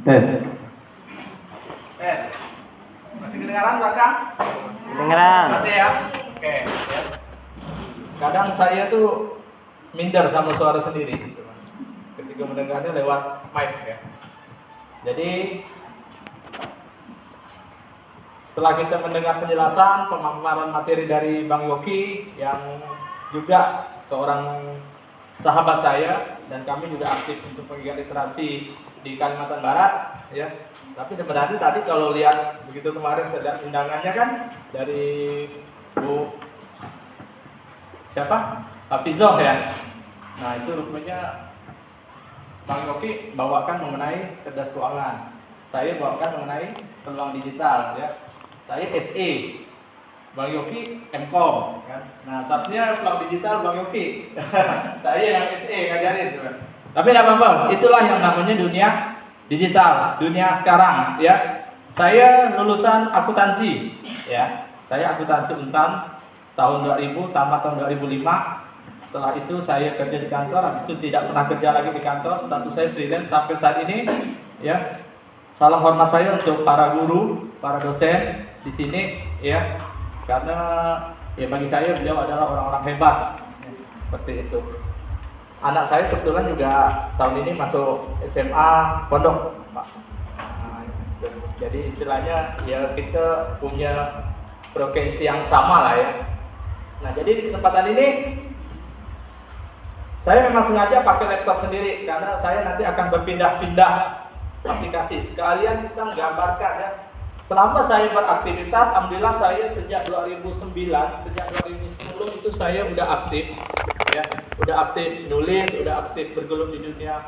Tes. Tes. Masih kedengaran belakang? Kedengaran. Masih ya? Oke. Ya. Kadang saya tuh minder sama suara sendiri, gitu, Mas. Ketika mendengarnya lewat mic ya. Jadi setelah kita mendengar penjelasan pemaparan materi dari Bang Yoki yang juga seorang sahabat saya dan kami juga aktif untuk penggiat literasi di Kalimantan Barat ya. Tapi sebenarnya tadi kalau lihat begitu kemarin saya lihat undangannya kan dari Bu siapa? Hafizoh ya. Nah, itu rupanya Bang Yoki bawakan mengenai cerdas keuangan. Saya bawakan mengenai peluang digital ya. Saya SE. Bang Yoki MKOM kan. Nah, saatnya peluang digital Bang Yoki. Saya yang SE ngajarin teman. Tapi tidak apa-apa, itulah yang namanya dunia digital, dunia sekarang ya. Saya lulusan akuntansi ya. Saya akuntansi Untan tahun 2000 tamat tahun 2005. Setelah itu saya kerja di kantor, habis itu tidak pernah kerja lagi di kantor, status saya freelance sampai saat ini ya. Salam hormat saya untuk para guru, para dosen di sini ya. Karena ya bagi saya beliau adalah orang-orang hebat ya, seperti itu. Anak saya kebetulan juga tahun ini masuk SMA Pondok, Pak. Nah, gitu. Jadi istilahnya ya kita punya frekuensi yang sama lah ya. Nah, jadi di kesempatan ini saya memang sengaja pakai laptop sendiri karena saya nanti akan berpindah-pindah aplikasi. Sekalian kita menggambarkan ya. Selama saya beraktivitas, alhamdulillah saya sejak 2009, sejak 2010 itu saya udah aktif ya. Udah aktif nulis, udah aktif bergelut di dunia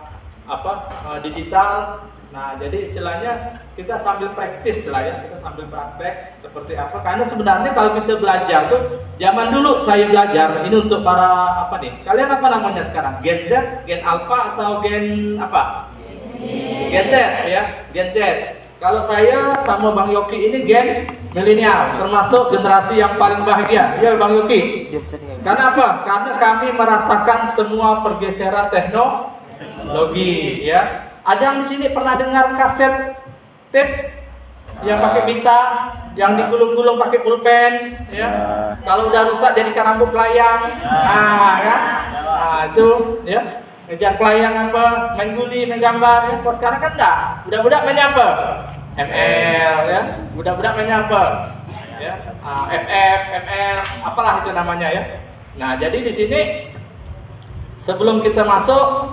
digital. Nah, jadi istilahnya kita sambil praktis lah ya, kita sambil praktek seperti apa. Karena sebenarnya kalau kita belajar tuh, zaman dulu saya belajar, ini untuk para apa nih? Kalian apa namanya sekarang? Gen Z, Gen Alpha atau Gen apa? Gen Z ya, Gen Z. Kalau saya sama Bang Yoki ini Gen milenial, termasuk generasi yang paling bahagia. Ya Bang Yoki. Karena apa? Karena kami merasakan semua pergeseran teknologi ya. Ada yang di sini pernah dengar kaset tape yang pakai pita, yang digulung-gulung pakai pulpen, ya? Kalau udah rusak jadikan rambut layang, kan? Nah itu, ya. Ngejar pelayang apa, main guli, main gambar, ya. Kalau sekarang kan enggak, budak-budak mainnya apa? ML, ya. Budak-budak mainnya apa? Ya. FF, ML, apalah itu namanya ya. Nah jadi di sini sebelum kita masuk,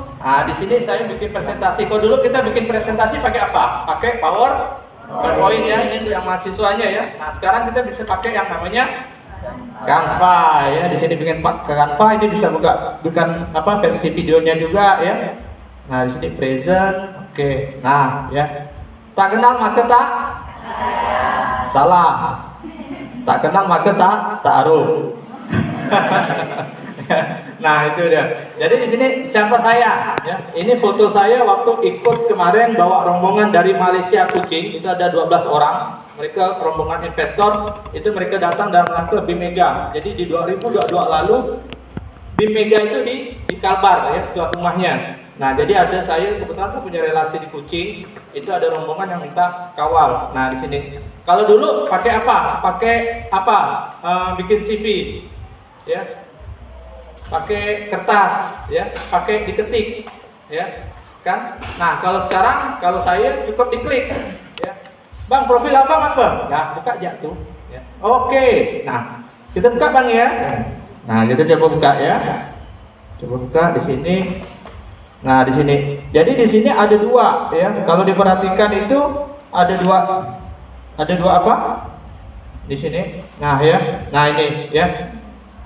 di sini saya bikin presentasi. Kalau dulu kita bikin presentasi pakai apa? Pakai PowerPoint ya, ini untuk yang mahasiswanya ya. Nah, sekarang kita bisa pakai yang namanya Canva ya. Di sini bikin Canva, ini bisa bukan versi videonya juga ya. Nah, di sini present. Oke. Nah, ya. Tak kenal maka tak salah. Tak kenal maka tak taruh. Nah itu dia. Jadi di sini siapa saya? Ya, ini foto saya waktu ikut kemarin bawa rombongan dari Malaysia Kuching. Itu ada 12 orang. Mereka rombongan investor. Itu mereka datang dalam rangka Bimega. Jadi di 2022 lalu Bimega itu di Kalbar ya, tuan rumahnya. Nah jadi ada saya kebetulan saya punya relasi di Kuching. Itu ada rombongan yang minta kawal. Nah di sini. Kalau dulu pakai apa? Pakai apa? Bikin CV. Ya. Pakai kertas ya, pakai diketik ya kan. Nah kalau sekarang kalau saya cukup diklik ya. Bang, profil abang apa? Ya buka aja tuh ya. Oke, nah kita buka bang ya. Nah kita coba buka ya, coba buka di sini. Nah di sini, jadi di sini ada dua ya. Kalau diperhatikan itu ada dua apa di sini. Nah ya, nah ini ya.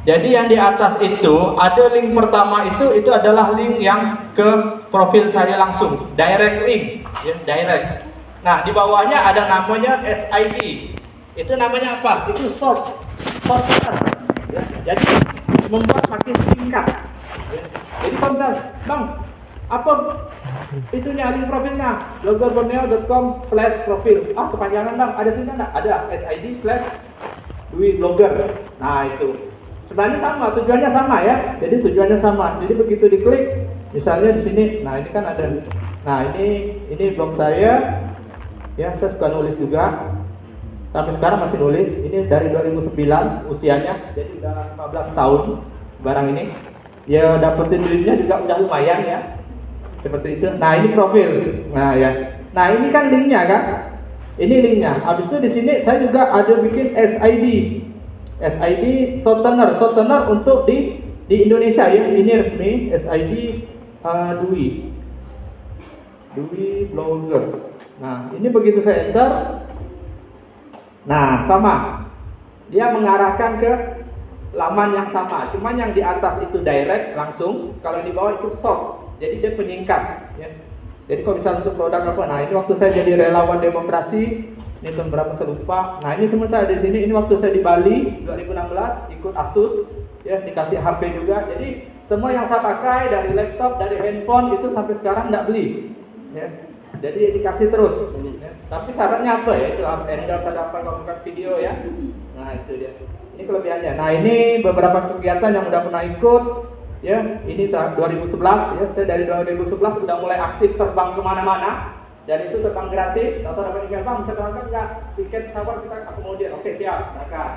Jadi yang di atas itu ada link pertama itu adalah link yang ke profil saya langsung, direct link, ya, direct. Nah di bawahnya ada namanya SID, itu namanya apa? Itu shortcut. Ya. Jadi membuat makin singkat. Ya. Jadi kalau misalnya, bang, apa itunya link profilnya? bloggerborneo.com/profil. Kepanjangan bang, ada sini enggak? Ada SID/Dwi Blogger. Nah itu. Sebenarnya sama, tujuannya sama ya. Jadi tujuannya sama. Jadi begitu diklik, Misalnya di sini, nah ini kan ada, nah ini blog saya, ya saya suka nulis juga, sampai sekarang masih nulis. Ini dari 2009 usianya, jadi udah 15 tahun barang ini. Ya dapetin duitnya juga udah lumayan ya, seperti itu. Nah ini profil, nah ya, nah ini kan linknya kan, ini linknya. Habis itu di sini saya juga ada bikin SID soutener untuk di Indonesia ya. Ini resmi SID Dwi blogger. Nah ini begitu saya enter, nah sama, dia mengarahkan ke laman yang sama, cuman yang di atas itu direct langsung, kalau di bawah itu short, jadi dia penyingkat ya. Jadi kalau misalnya untuk produk apa, nah ini waktu saya jadi relawan demokrasi, ini tahun berapa saya lupa. Nah ini semua saya di sini, ini waktu saya di Bali 2016 ikut ASUS ya, dikasih HP juga. Jadi semua yang saya pakai dari laptop, dari handphone itu sampai sekarang nggak beli ya. Jadi dikasih terus ya. Tapi syaratnya apa ya, itu harus endorse, ada apa kalau bukan video ya. Nah itu dia, ini kelebihannya. Nah ini beberapa kegiatan yang udah pernah ikut ya. Ini tahun 2011 ya, saya dari 2011 udah mulai aktif terbang kemana-mana, dan itu terbang gratis. Atau dapat email, Bang bisa berangkat nggak, tiket pesawat kita akomodir. Oke siap, berangkat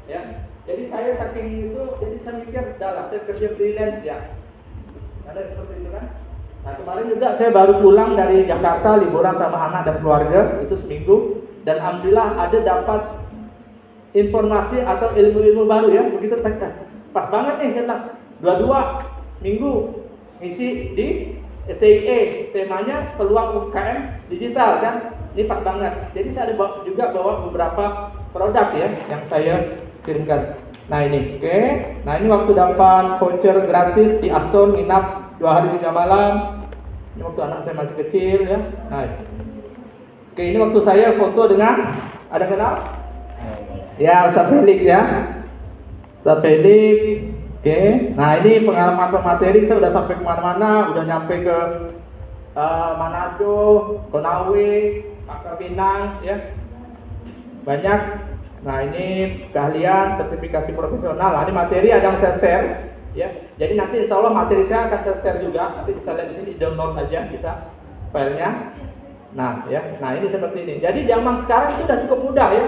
ya. Jadi saya saking itu, jadi saya mikir udahlah saya kerja freelance ya, ada seperti itu kan. Nah kemarin juga saya baru pulang dari Jakarta, liburan sama anak dan keluarga itu seminggu, dan alhamdulillah ada dapat informasi atau ilmu-ilmu baru ya. Begitu pas banget nih saya bilang, 22 minggu ngisi di STIE, temanya peluang UMKM digital kan, ini pas banget. Jadi saya ada juga bawa beberapa produk ya yang saya kirimkan. Nah ini oke. Nah ini waktu dapat voucher gratis di Aston, nginap 2 hari 3 malam. Ini waktu anak saya masih kecil ya. Nah oke, ini waktu saya foto dengan, ada kenal? Ya Ustaz Felix ya, Ustaz Felix. Oke, nah ini pengalaman materi, saya udah sampai kemana-mana, udah nyampe ke Manado, Konawe, Pangkal Pinang, ya banyak. Nah ini keahlian, sertifikasi profesional. Nah ini materi ada yang saya share, ya. Jadi nanti insya Allah materi saya akan saya share juga. Nanti bisa lihat di sini, download aja bisa filenya. Nah ya, nah ini seperti ini. Jadi zaman sekarang itu udah cukup mudah ya.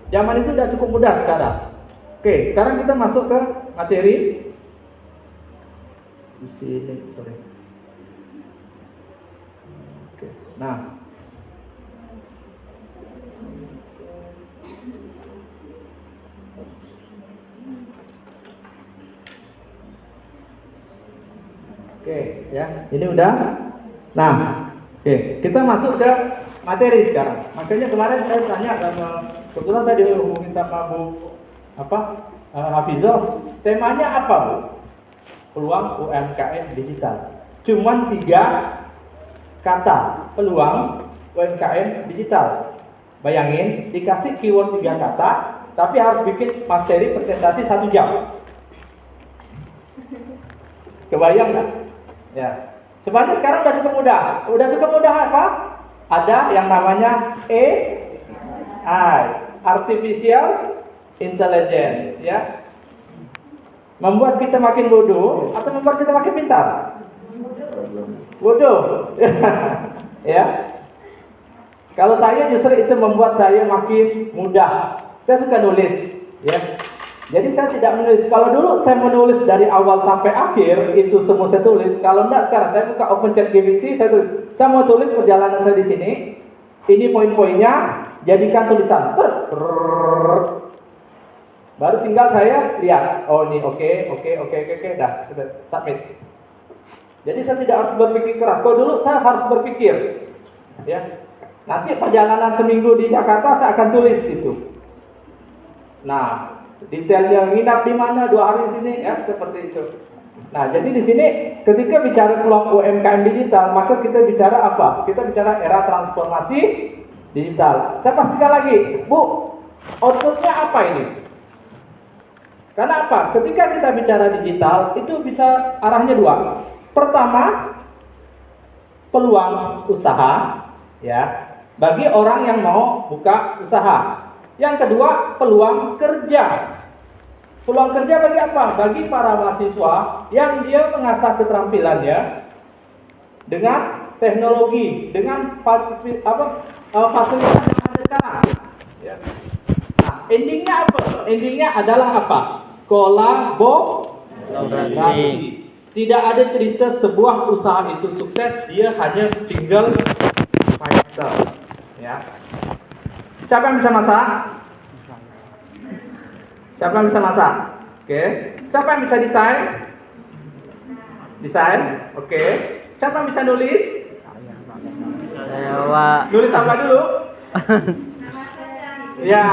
Zaman itu udah cukup mudah sekarang. Oke, sekarang kita masuk ke materi. Di sini, sorry. Oke, nah. Oke, ya, ini udah. Nah, oke, kita masuk ke materi sekarang. Makanya kemarin saya tanya sama, kebetulan saya dihubungin sama Bu Hafizah, temanya apa Bu? Peluang UMKM digital. Cuman 3 kata, peluang UMKM digital. Bayangin, dikasih keyword 3 kata, tapi harus bikin materi presentasi 1 jam. Kebayang nggak? Ya. Sebenarnya sekarang udah cukup mudah. Udah cukup mudah apa? Ada yang namanya AI, Artificial Intelligence, ya. Membuat kita makin bodoh atau membuat kita makin pintar? Bodoh. Ya. Kalau saya justru itu membuat saya makin mudah. Saya suka nulis, ya. Jadi saya tidak menulis. Kalau dulu saya menulis dari awal sampai akhir itu semua saya tulis. Kalau enggak sekarang saya buka OpenChatGPT, saya tulis. Saya mau tulis perjalanan saya di sini. Ini poin-poinnya, jadikan tulisan. Baru tinggal saya lihat. Oh ini oke, dah, sudah submit. Jadi saya tidak harus berpikir keras. Kalau dulu saya harus berpikir, ya. Nanti perjalanan seminggu di Jakarta saya akan tulis itu. Nah, detailnya nginap di mana 2 hari di sini, ya seperti itu. Nah, jadi di sini ketika bicara peluang UMKM digital, maka kita bicara apa? Kita bicara era transformasi digital. Saya pastikan lagi, Bu, outputnya apa ini? Karena apa? Ketika kita bicara digital, itu bisa arahnya 2. Pertama, peluang usaha, ya, bagi orang yang mau buka usaha. Yang kedua, peluang kerja. Peluang kerja bagi apa? Bagi para mahasiswa yang dia mengasah keterampilannya dengan teknologi, dengan fasilitas yang ada sekarang. Ya. Nah, endingnya apa? Endingnya adalah apa? Kolaborasi. Tidak ada cerita sebuah usaha itu sukses dia hanya single fighter. Ya. Siapa yang bisa masak? Siapa yang bisa masak? Oke. Siapa yang bisa desain? Desain? Oke. Siapa yang bisa nulis? Nulis apa dulu? Ya,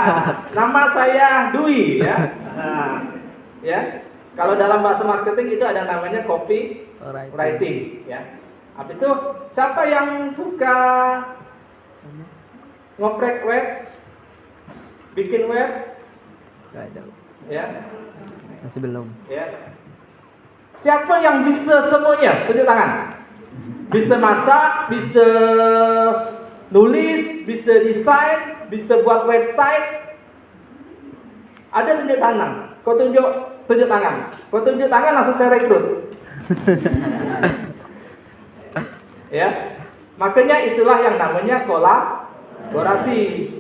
nama saya Dwi ya. Nah, ya. Kalau dalam bahasa marketing itu ada namanya copywriting ya. Habis itu siapa yang suka ngoprek web? Bikin web? Ya. Masih belum. Ya. Siapa yang bisa semuanya? Tunjuk tangan. Bisa masak, bisa nulis, bisa desain, bisa buat website. Ada tunjuk tangan. Kau tunjuk tangan. Kau tunjuk tangan langsung saya rekrut. Ya. Makanya itulah yang namanya kolaborasi,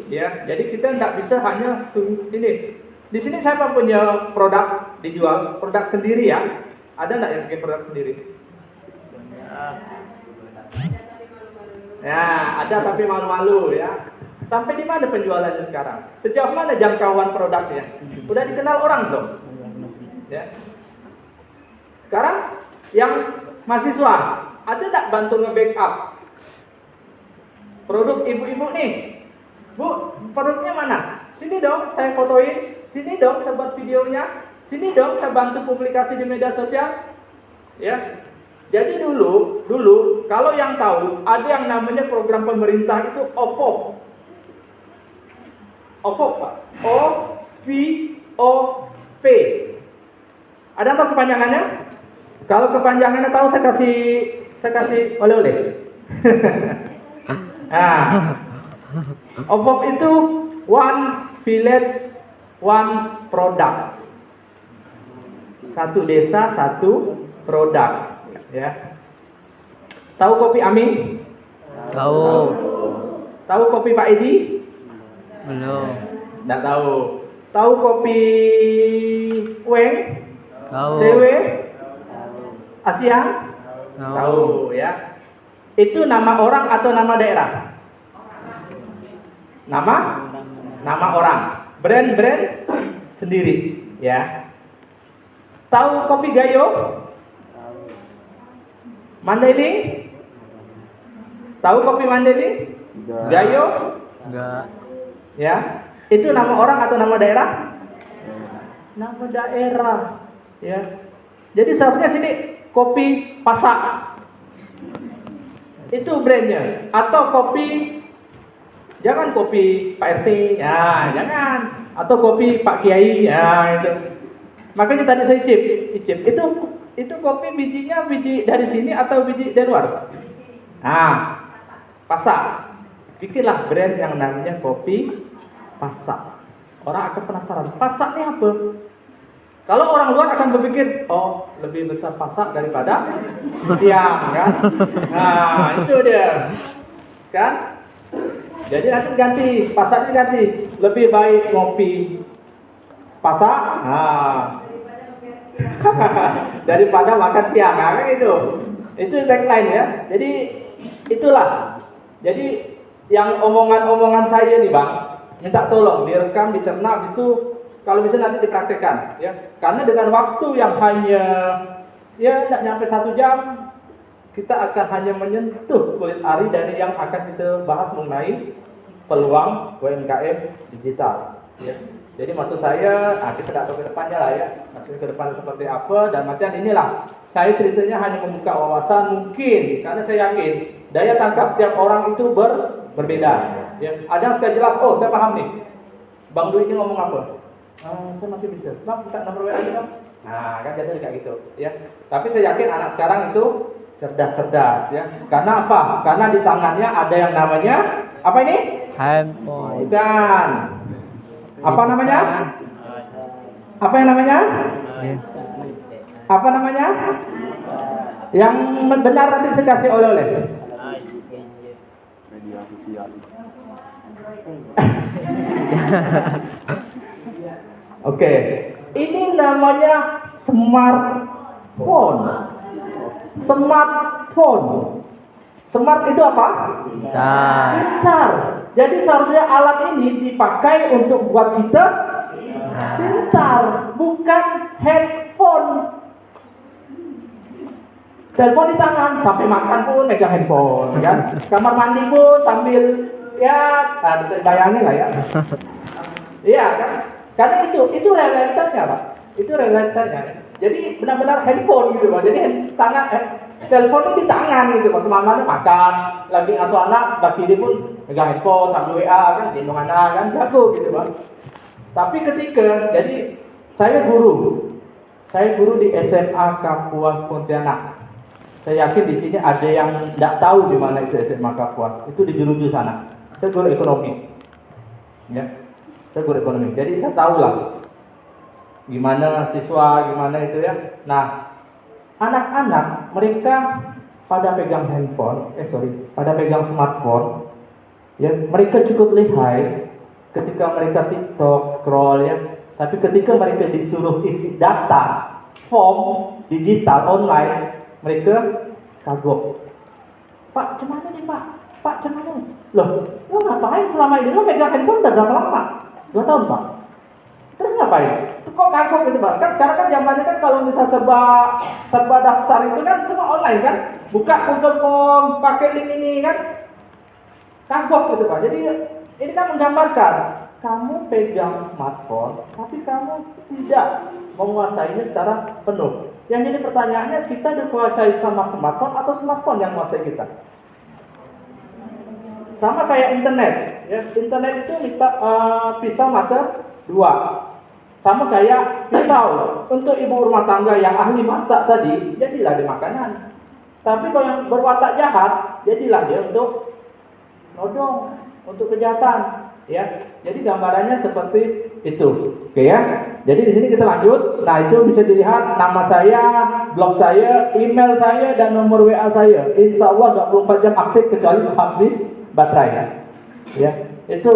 ya. Jadi kita tidak bisa hanya ini. Di sini siapa punya produk dijual, produk sendiri ya? Ada enggak yang bikin produk sendiri? Ya, ada tapi malu-malu ya. Sampai di mana penjualannya sekarang? Sejauh mana jangkauan produknya? Udah dikenal orang belum? Ya. Sekarang yang mahasiswa, ada enggak bantu nge-backup produk ibu-ibu nih? Bu, produknya mana? Sini dong, saya fotoin. Sini dong, saya buat videonya. Sini dong, saya bantu publikasi di media sosial. Ya. Jadi dulu kalau yang tahu ada yang namanya program pemerintah itu OVOP. OVOP, Pak. OVOP. Ada yang tahu kepanjangannya? Kalau kepanjangannya tahu saya kasih oleh-oleh. Nah, OVOP itu One Village One Product. Satu desa satu produk, ya. Tahu kopi Amin? Tahu. Tahu kopi Pak Edi? Belum. Tidak tahu. Tahu kopi Weng? Tahu. CW? Asia? Tahu. Tahu, ya. Itu nama orang atau nama daerah? Nama orang. Brand sendiri, ya. Tahu kopi Gayo? Mandailing? Tahu kopi Mandailing? Gayo? Enggak. Ya. Itu nama orang atau nama daerah? Nama daerah, ya. Jadi seharusnya sini kopi Pasak. Itu brandnya. Atau kopi, jangan kopi Pak RT, ya jangan. Atau kopi Pak Kiai, ya itu. Makanya tadi saya icip. Itu kopi bijinya biji dari sini atau biji dari luar? Nah, Pasak. Bikinlah brand yang namanya kopi Pasak. Orang akan penasaran, Pasak ini apa? Kalau orang luar akan berpikir, oh lebih besar Pasak daripada tiang, kan? Nah, itu dia, kan? Jadi nanti ganti, Pasaknya ganti. Lebih baik ngopi Pasak, nah, daripada makan siang, kan gitu. Itu tagline ya. Jadi itulah. Jadi yang omongan-omongan saya nih Bang, minta tolong direkam, dicerna, habis itu kalau bisa nanti dipraktekkan, ya. Karena dengan waktu yang hanya tidak nyampe 1 jam, kita akan hanya menyentuh kulit ari dari yang akan kita bahas mengenai peluang UMKM digital, ya. Jadi maksud saya, kita tidak tahu ke depannya lah ya, maksudnya ke depan seperti apa, dan nanti inilah, saya ceritanya hanya membuka wawasan mungkin, karena saya yakin daya tangkap tiap orang itu berbeda. Ya. Ada yang sudah jelas, oh saya paham nih, Bang Dwi ini ngomong apa? Saya masih bisa, Bang minta nomor WA aja Bang. Nah kan biasanya kayak gitu, ya. Tapi saya yakin anak sekarang itu cerdas-cerdas, ya. Karena apa? Karena di tangannya ada yang namanya apa ini? Handphone. Bukan. Apa namanya? Apa yang namanya? Apa namanya? Yang benar nanti saya kasih oleh-oleh. Media sosial. Oke, ini namanya smartphone. Smartphone. Smart itu apa? Pintar. Pintar. Jadi seharusnya alat ini dipakai untuk buat kita pintar, bukan handphone. Telepon di tangan, sampai makan pun megang handphone, kan? Kamar mandi pun sambil bisa bayangin lah ya. Iya kan? Karena itu realitanya, Pak. Itu realitanya. Jadi benar-benar handphone gitu, Pak. Jadi telepon ini di tangan gitu, Pak. Kemana-mana makan, lagi ngasuh anak, sebelah kiri pun megang handphone sambil WA kan, gendong anak kan, jago gitu, Pak. Tapi jadi saya guru di SMA Kapuas Pontianak. Saya yakin di sini ada yang tidak tahu di mana itu SMA Kapuas. Itu di Jeruju sana. Saya guru ekonomi. Ya. Saya guru ekonomi. Jadi saya tahu lah gimana siswa, gimana itu ya. Nah, anak-anak mereka pada pegang pada pegang smartphone. Ya, mereka cukup lihai ketika mereka TikTok, scroll ya. Tapi ketika mereka disuruh isi data, form digital online, mereka kagok. Pak, gimana nih Pak? Pak, gimana nih? Loh, lo ngapain selama ini? Lo megang handphone udah berapa lama? 2 tahun Pak. Terus ngapain? Kok kagok gitu Pak? Kan sekarang kan zamannya kan kalau misal serba daftar itu kan semua online kan? Buka Google Form, pakai link ini kan? Kagok gitu Pak. Jadi ini kan menggambarkan kamu pegang smartphone, tapi kamu tidak menguasainya secara penuh. Yang jadi pertanyaannya, kita dikuasai sama smartphone atau smartphone yang menguasai kita? Sama kayak internet. Ya, internet itu pisau mata 2. Sama kayak pisau. Untuk ibu rumah tangga yang ahli masak tadi, jadilah di makanan. Tapi kalau yang berwatak jahat, jadilah dia untuk nodong, untuk kejahatan. Ya, jadi gambarannya seperti itu, oke ya. Jadi di sini kita lanjut. Nah itu bisa dilihat nama saya, blog saya, email saya dan nomor WA saya. Insya Allah 24 jam aktif kecuali habis baterai. Ya, itu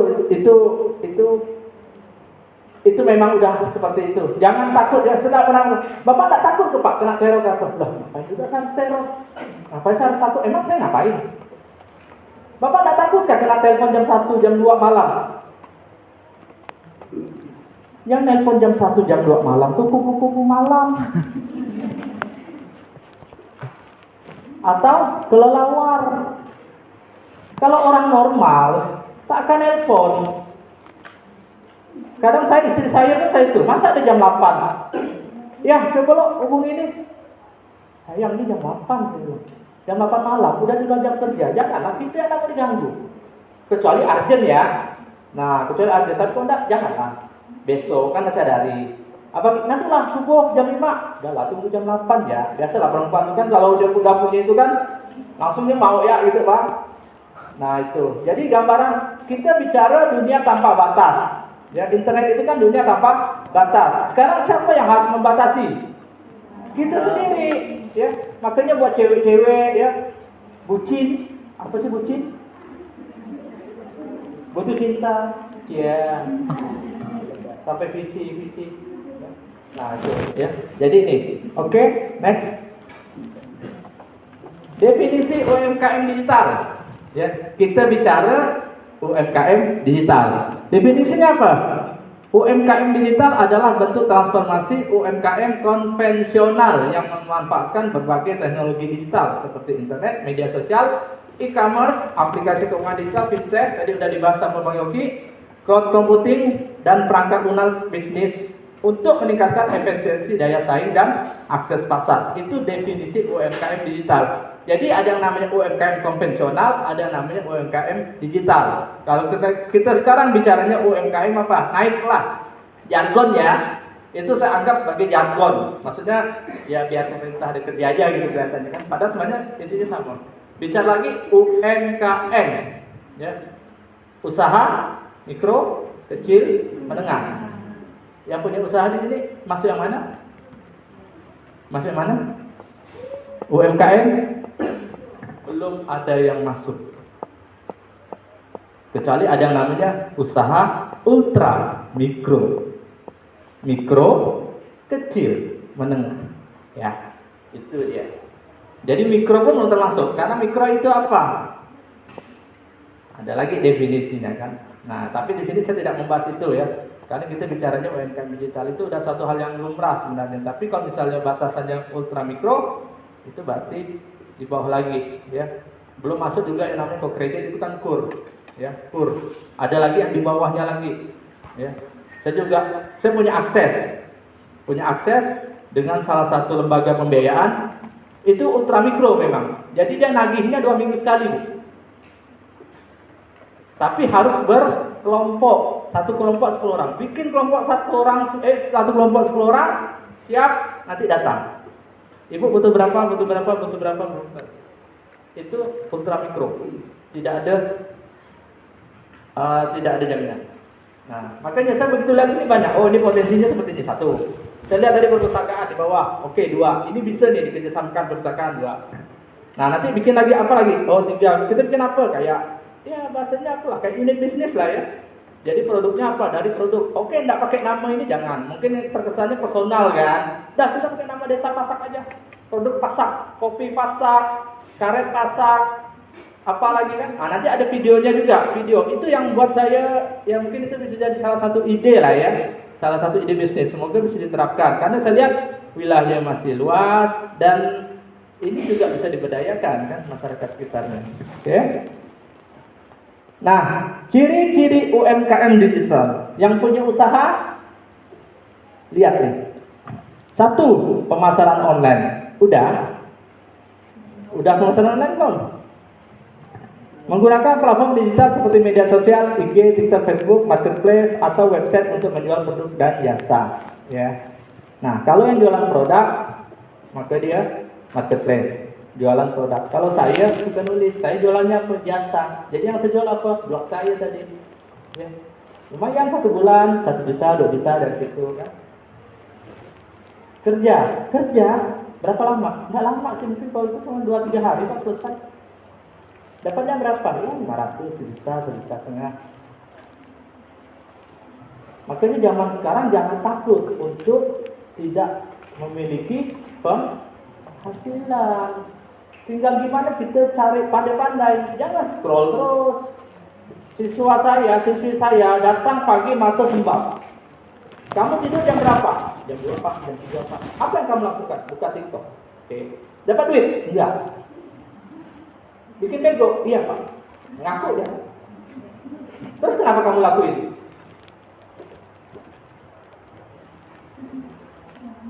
memang udah seperti itu. Jangan takut ya. Sudah pernah, Bapak tak takut tuh Pak kena teror apa? Loh, ngapain juga saya harus teror? Ngapain saya harus takut? Emang saya ngapain? Bapak tak takut kan kena telepon jam 1, jam 2 malam? Yang nelpon jam 1, jam 2 malam tuh kupu-kupu malam. Atau kelelawar. Kalau orang normal tak akan nelpon. Kadang istri saya kan saya itu, masa ada jam 8? Ya, coba lo hubungi ini. Sayang ini jam 8 saya. Jam 8 malam, udah di luar jam kerja, janganlah kita yang mau diganggu. Kecuali urgent ya. Nah, kecuali urgent, tapi kalau enggak, janganlah. Besok kan masih ada hari. Nanti lah subuh jam 5. Udah lah, tunggu jam 8 ya. Biasalah perempuan itu kan kalau dia udah punya itu kan langsung dia mau ya gitu Pak. Nah itu. Jadi gambaran kita bicara dunia tanpa batas. Ya, internet itu kan dunia tanpa batas. Sekarang siapa yang harus membatasi? Kita sendiri, ya. Makanya buat cewek-cewek, ya, bucin. Apa sih bucin? Butuh cinta, ya. Sampai visi. Nah itu, ya. Jadi ini, oke, next. Definisi UMKM digital. Ya, kita bicara UMKM digital. Definisinya apa? UMKM digital adalah bentuk transformasi UMKM konvensional yang memanfaatkan berbagai teknologi digital seperti internet, media sosial, e-commerce, aplikasi keuangan digital, fintech, tadi sudah dibahas sama Bang Yogi, cloud computing, dan perangkat lunak bisnis untuk meningkatkan efisiensi daya saing dan akses pasar. Itu definisi UMKM digital. Jadi ada yang namanya UMKM konvensional, ada yang namanya UMKM digital. Kalau kita sekarang bicaranya UMKM apa? Naik kelas. Jargon ya, itu saya anggap sebagai jargon. Maksudnya ya biar pemerintah ada kerja aja gitu kelihatannya kan. Padahal sebenarnya intinya sama. Bicara lagi UMKM, ya, usaha mikro, kecil, menengah. Yang punya usaha di sini masuk yang mana? Masuk yang mana? UMKM belum ada yang masuk. Kecuali ada yang namanya usaha ultra mikro. Mikro kecil, menengah. Ya, itu dia. Jadi mikro pun belum termasuk, karena mikro itu apa? Ada lagi definisinya kan. Nah, tapi di sini saya tidak membahas itu ya. Karena kita bicaranya UMKM digital itu udah satu hal yang lumrah sebenarnya. Tapi kalau misalnya batasannya ultra mikro, itu berarti di bawah lagi ya. Belum masuk juga yang namanya co-kredit, itu kan KUR ya, KUR. Ada lagi yang di bawahnya lagi ya. Saya punya akses dengan salah satu lembaga pembiayaan, itu ultra mikro memang. Jadi dia nagihnya 2 minggu sekali, Bu. Tapi harus berkelompok, satu kelompok 10 orang. Bikin kelompok satu kelompok 10 orang, siap, nanti datang. Ibu butuh berapa? Itu ultra mikro. Tidak ada jaminan. Nah, makanya saya begitu lihat sini banyak. Oh, ini potensinya seperti ini, 1. Saya lihat dari perpustakaan di bawah. Oke, 2. Ini bisa nih dikerjasamkan perpustakaan 2. Nah, nanti bikin lagi apa lagi? Oh, 3. Kita bikin apa? Kayak ya bahasanya apalah, kayak unit bisnis lah ya. Jadi produknya apa? Dari produk. Oke, enggak pakai nama ini jangan. Mungkin terkesannya personal kan. Dah, kita pakai nama desa Pasak aja. Produk Pasak, kopi Pasak, karet Pasak, apalagi kan? Nah, nanti ada videonya juga. Video itu yang buat saya, ya mungkin itu bisa jadi salah satu ide lah ya. Salah satu ide bisnis. Semoga bisa diterapkan. Karena saya lihat wilayahnya masih luas dan ini juga bisa diberdayakan kan masyarakat sekitarnya. Oke? Nah, ciri-ciri UMKM digital yang punya usaha, lihat nih. 1, pemasaran online. Udah pemasaran online belum? Menggunakan platform digital seperti media sosial, IG, TikTok, Facebook, marketplace, atau website untuk menjual produk dan jasa. Ya. Nah, kalau yang jualan produk, maka dia marketplace, jualan produk. Kalau saya suka nulis, saya jualannya apa? Jasa. Jadi yang saya jual apa? Blog saya tadi. Ya. Lumayan 1 bulan, 1 juta, 2 juta dari situ kan. Kerja, berapa lama? Nggak lama sih, mungkin kalau itu cuma 2-3 hari Pak selesai. Dapatnya berapa? Ya 500, 1 juta, 1,5 juta. Makanya zaman sekarang jangan takut untuk tidak memiliki penghasilan. Tinggal gimana kita cari pandai-pandai. Jangan scroll terus. Siswi saya datang pagi mata sembab. Kamu tidur jam berapa? Jam 2 Pak, jam 3 Pak. Apa yang kamu lakukan? Buka TikTok. Oke. Dapat duit? Enggak. Bikin bego? Iya Pak. Ngaku dia. Terus kenapa kamu lakuin?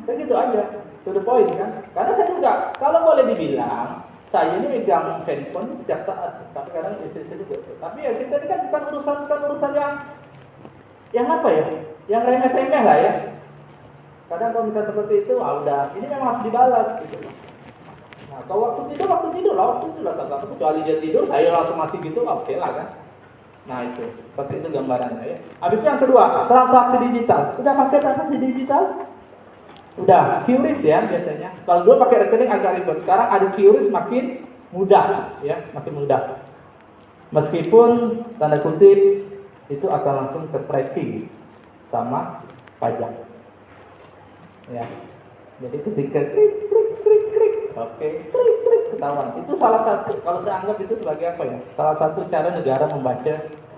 Saya gitu aja, to the point kan. Karena saya juga, kalau boleh dibilang, saya ini megang handphone setiap saat. Sampai kadang istri saya juga. Tapi ya kita ini kan bukan urusan yang apa ya? Yang remeh-remeh lah ya. Kadang kalau misalnya seperti itu, udah, ini memang harus dibalas gitu. Nah, kalau waktu tidur lah, satu kecuali dia tidur, saya langsung masih gitu, oke lah kan. Nah itu, seperti itu gambarannya ya. Habis itu yang kedua, transaksi digital. Udah pakai transaksi digital? Udah, QRIS ya biasanya. Kalau dulu pakai rekening agak ribet, sekarang ada QRIS makin mudah ya, makin mudah. Meskipun tanda kutip itu akan langsung ke tracking sama pajak. Ya. Jadi ketika klik, oke, klik ketahuan. Itu salah satu, kalau saya anggap itu sebagai apa ya? Salah satu cara negara membaca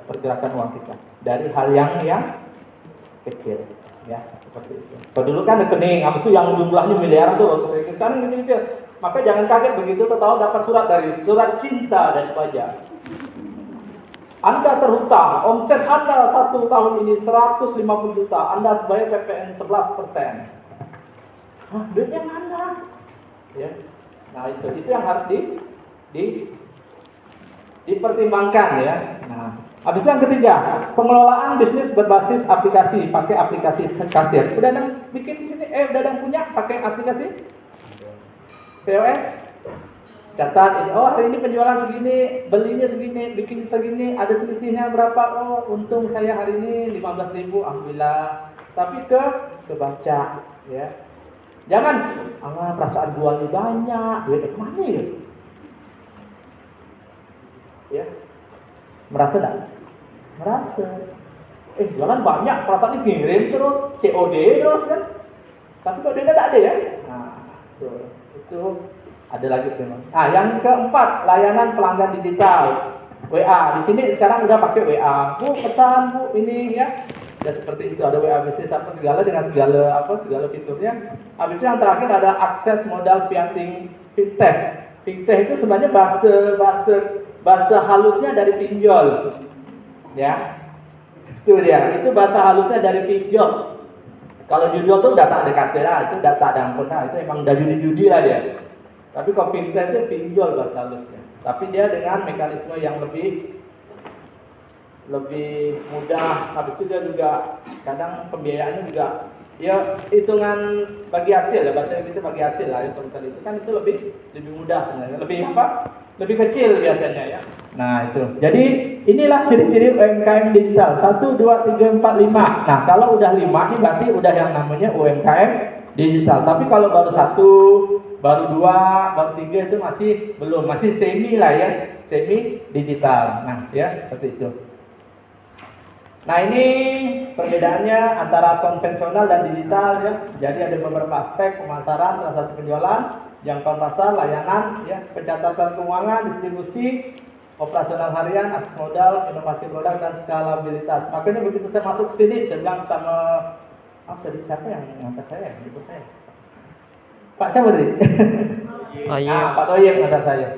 pergerakan uang kita dari hal yang kecil, ya seperti itu. Kalau dulu kan rekening, habis itu yang jumlahnya miliaran tuh waktu rekening. Sekarang kecil-kecil. Maka jangan kaget begitu tahu dapat surat cinta dari pajak. Anda terhutang, omset Anda 1 tahun ini 150 juta, Anda harus bayar PPN 11%. Hah, duitnya mana? Ya. Nah itu yang harus dipertimbangkan ya. Nah, habis itu yang ketiga, pengelolaan bisnis berbasis aplikasi, pakai aplikasi kasir. Udah ada bikin di sini, udah ada punya pakai aplikasi POS. Catat ini, oh hari ini penjualan segini, belinya segini, bikin segini, ada selisihnya berapa? Oh untung saya hari ini 15.000, alhamdulillah. Tapi kebaca ya. Jangan, perasaan jualnya banyak, duitnya kemana ya? Ya, merasa enggak? Merasa. Jualan banyak, perasaan dikirim terus, COD terus kan? Tapi kok duitnya tak ada ya? Nah, itu ada lagi memang. Yang keempat, layanan pelanggan digital. WA. Di sini sekarang udah pakai WA. Bu, pesan Bu ini ya. Dan seperti itu ada WA bisnis apa segala dengan segala fiturnya. Habis itu yang terakhir ada akses modal via fintech. Fintech itu sebenarnya bahasa halusnya dari pinjol. Ya. Itu dia. Itu bahasa halusnya dari pinjol. Kalau judul tuh udah tak ada kata lah, itu udah tak ada ampun lah, itu emang udah judi-judi lah dia. Tapi kalau fintech itu pinjol bahasa halusnya. Tapi dia dengan mekanisme yang lebih mudah. Habis itu dia juga kadang pembiayaannya juga ya hitungan bagi hasil ya, bahasa itu bagi hasil lah ya, kalau misalnya itu kan itu lebih mudah sebenarnya, lebih kecil biasanya ya. Nah itu, jadi inilah ciri-ciri UMKM digital 1, 2, 3, 4, 5. Nah kalau udah 5 ini berarti udah yang namanya UMKM digital. Tapi kalau baru 1, baru 2, baru 3 itu masih semi lah ya, semi digital. Nah ya seperti itu. Nah ini perbedaannya antara konvensional dan digital ya. Jadi ada beberapa aspek: pemasaran, transaksi penjualan, jangkauan pasar, layanan, ya, pencatatan keuangan, distribusi, operasional harian, akses modal, inovasi produk dan skalabilitas. Makanya begitu saya masuk ke sini, saya bilang sama siapa yang ngangkat saya? Pak siapa tadi? Oh iya. Pak Toyek ngangkat saya.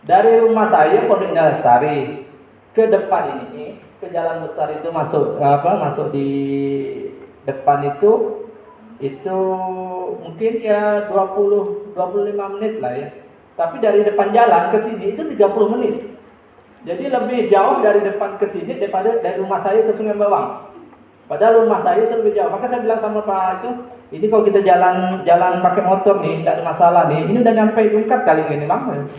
Dari rumah saya Pondok Indah Lestari ke depan ini, ke jalan besar itu masuk di depan itu mungkin ya 20-25 menit lah ya. Tapi dari depan jalan ke sini itu 30 menit. Jadi lebih jauh dari depan ke sini daripada dari rumah saya ke Sungai Bawang. Padahal rumah saya itu lebih jauh. Maka saya bilang sama Pak itu, ini kalau kita jalan pakai motor nih, tidak ada masalah nih. Ini udah nyampe Ungkat kali ini, Bang.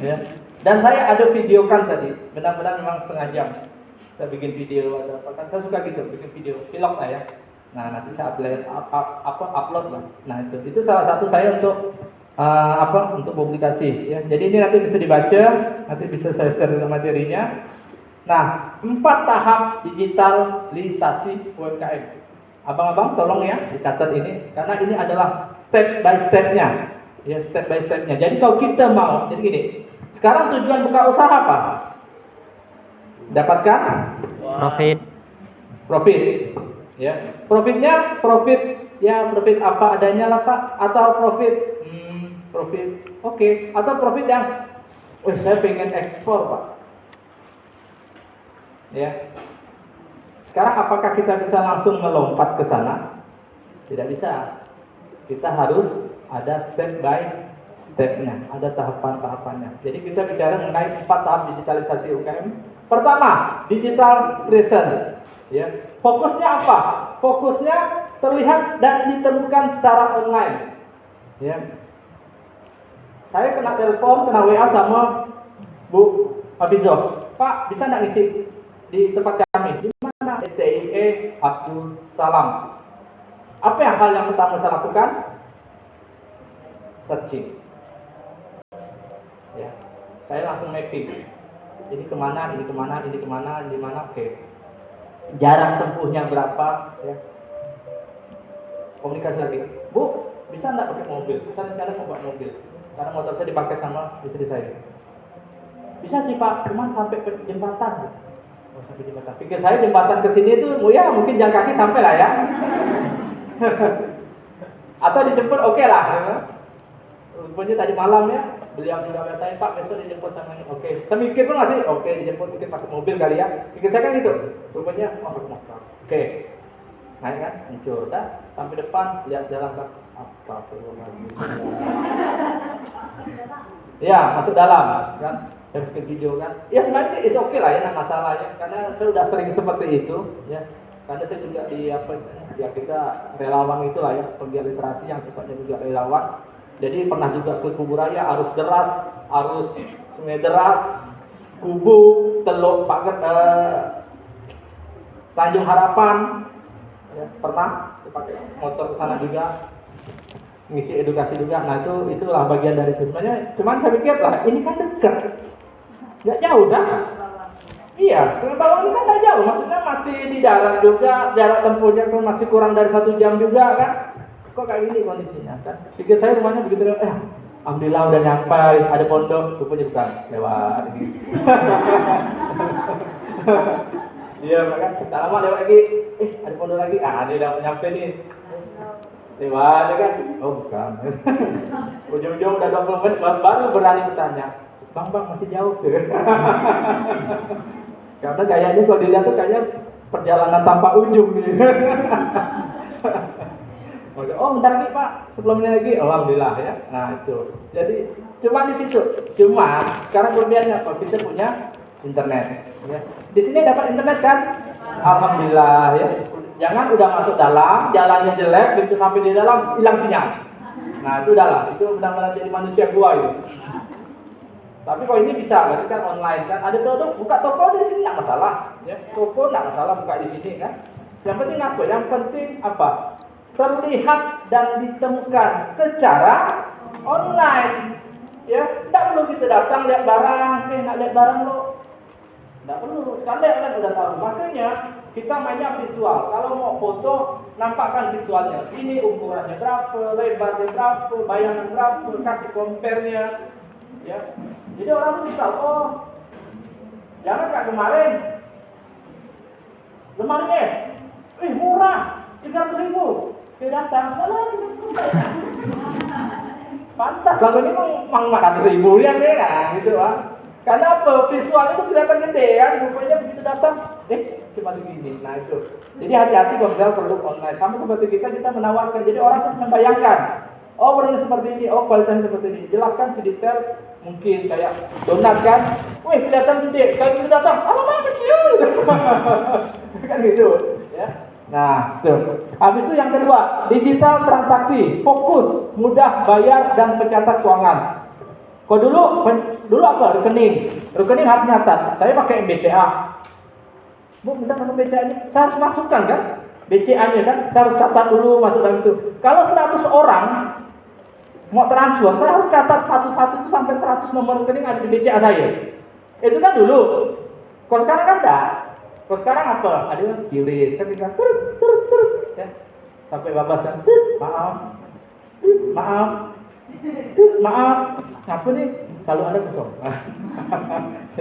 Ya. Dan saya ada videokan tadi, benar-benar memang setengah jam. Saya bikin video ada apa kan? Saya suka gitu, bikin video, vlog lah ya. Nah nanti saya upload lah. Nah itu salah satu saya untuk untuk publikasi. Ya. Jadi ini nanti bisa dibaca, nanti bisa saya share materinya. Nah 4 tahap digitalisasi UMKM. Abang-abang tolong ya dicatat ini, karena ini adalah step by stepnya. Ya step by stepnya. Jadi kalau kita mau, jadi gini. Sekarang tujuan buka usaha apa? Dapatkan profit. Ya. Profitnya profit apa adanya lah Pak, atau profit oke. Atau profit yang saya pengen ekspor Pak. Ya. Sekarang apakah kita bisa langsung melompat ke sana? Tidak bisa. Kita harus ada step by stepnya, ada tahapan-tahapannya. Jadi kita bicara mengenai 4 tahap digitalisasi UMKM. Pertama, digital presence. Ya. Fokusnya apa? Fokusnya terlihat dan ditemukan secara online. Ya. Saya kena telepon, kena WA sama Bu Hafizoh. Pak, bisa nggak ngisi di tempat kami? Di mana? STIE Abdul Salam. Apa hal yang pertama saya lakukan? Searching. Ya, saya langsung mapping. Ini kemana, oke. Jarak tempuhnya berapa? Ya. Komunikasi lagi. Bu, bisa nggak pakai mobil? Saya rencana mau bawa mobil. Karena motor saya dipakai sama istri saya. Bisa sih Pak, cuman sampai ke jembatan. Oh, sampai jembatan. Pikir saya jembatan ke sini itu, ya mungkin jalan kaki sampai lah ya. Atau dijemput oke lah. Ya. Rupanya tadi malam ya, beliau juga saya Pak besok dijemput sama ini. Oke. Saya mikir pun masih oke dijemput mungkin pakai mobil kali ya. Pikir saya kan gitu. Rupanya pakai motor. Oke. Naik kan, hancur dah sampai depan lihat jalan kan. Astagfirullahaladzim. Ya masuk dalam kan. Saya bikin video kan. Ya sebenarnya sih is oke lah ya, nah masalahnya karena saya sudah sering seperti itu ya. Karena saya juga kita relawan itulah ya, penggiat literasi yang sifatnya juga relawan. Jadi pernah juga ke Kuburaya, arus deras, arus sungai deras, Kubu, Teluk Paket, Tanjung Harapan, Ya, pernah pakai motor ke sana juga, ngisi edukasi juga. Nah itulah bagian dari itu. Sebenarnya, cuman saya pikir lah ini kan dekat, nggak jauh dah. Iya, Sungai Bawang ini kan nggak jauh, maksudnya masih di darat juga, jarak tempuhnya kan masih kurang dari 1 jam juga kan. Kok kayak gini kondisinya kan? Pikir saya rumahnya begitu, alhamdulillah udah nyampe, ada pondok, rupanya bukan, lewat ini. Iya, kan tak lama lewat lagi, ada pondok lagi, dia udah nyampe nih. Lewat kan? Oh bukan. Ujung-ujung udah 20 menit baru berani bertanya, Bang masih jauh tuh. Karena kayaknya kalau dilihat tuh kayaknya perjalanan tanpa ujung nih. Oh bentar lagi Pak, sebelumnya lagi, alhamdulillah ya. Nah itu, jadi cuma di situ. Cuma sekarang kelebihannya apa? Kita punya internet. Ya. Di sini dapat internet kan? Alhamdulillah ya. Jangan udah masuk dalam, jalannya jelek, begitu sampai di dalam hilang sinyal. Nah itu udah lah, itu benar-benar jadi manusia gua itu. Tapi kalau ini bisa, berarti kan online kan, ada produk, buka toko di sini nggak masalah, ya. Toko nggak masalah buka di sini kan. Yang penting apa? Yang penting apa? Terlihat dan ditemukan secara online, ya. Tidak perlu kita datang lihat barang, nggak lihat barang lo, nggak perlu. Sekali kan udah tahu. Makanya kita mainnya visual. Kalau mau foto, nampakkan visualnya. Ini ukurannya berapa, lebarnya berapa, bayangan berapa, kasih compare-nya, ya. Jadi orang tuh tahu, oh, jangan kayak kemarin, lemari es, murah, 300.000, dia datang, malah 300.000. Pantas, lalu ini memang 400.000 ya kan, gitu kan. Karena apa? Visual itu kelihatan gede kan, rupanya begitu datang, cuma segini. Nah itu. Jadi hati-hati kalau misalnya produk online. Sama seperti kita menawarkan. Jadi orang tuh bisa bayangkan, oh barangnya seperti ini, oh kualitasnya seperti ini. Jelaskan sedetail mungkin, kayak donat kan, kelihatan gede, sekali itu datang, kecil, kan gitu, ya. Nah, tuh. Habis itu yang kedua, digital transaksi, fokus, mudah bayar dan pencatat keuangan. Kalau dulu apa? Rekening harus nyatat. Saya pakai BCA. Bu, minta nomor BCA-nya. Saya harus masukkan kan? BCA-nya kan, saya harus catat dulu masuk dalam itu. Kalau 100 orang mau transfer, saya harus catat satu-satu itu sampai 100 nomor rekening ada di BCA saya. Itu kan dulu. Kalau sekarang kan enggak. Kalau sekarang apa? Ada QRIS kan tinggal ya. Sampai babas kan. Maaf. Ngapa nih? Selalu ada kosong.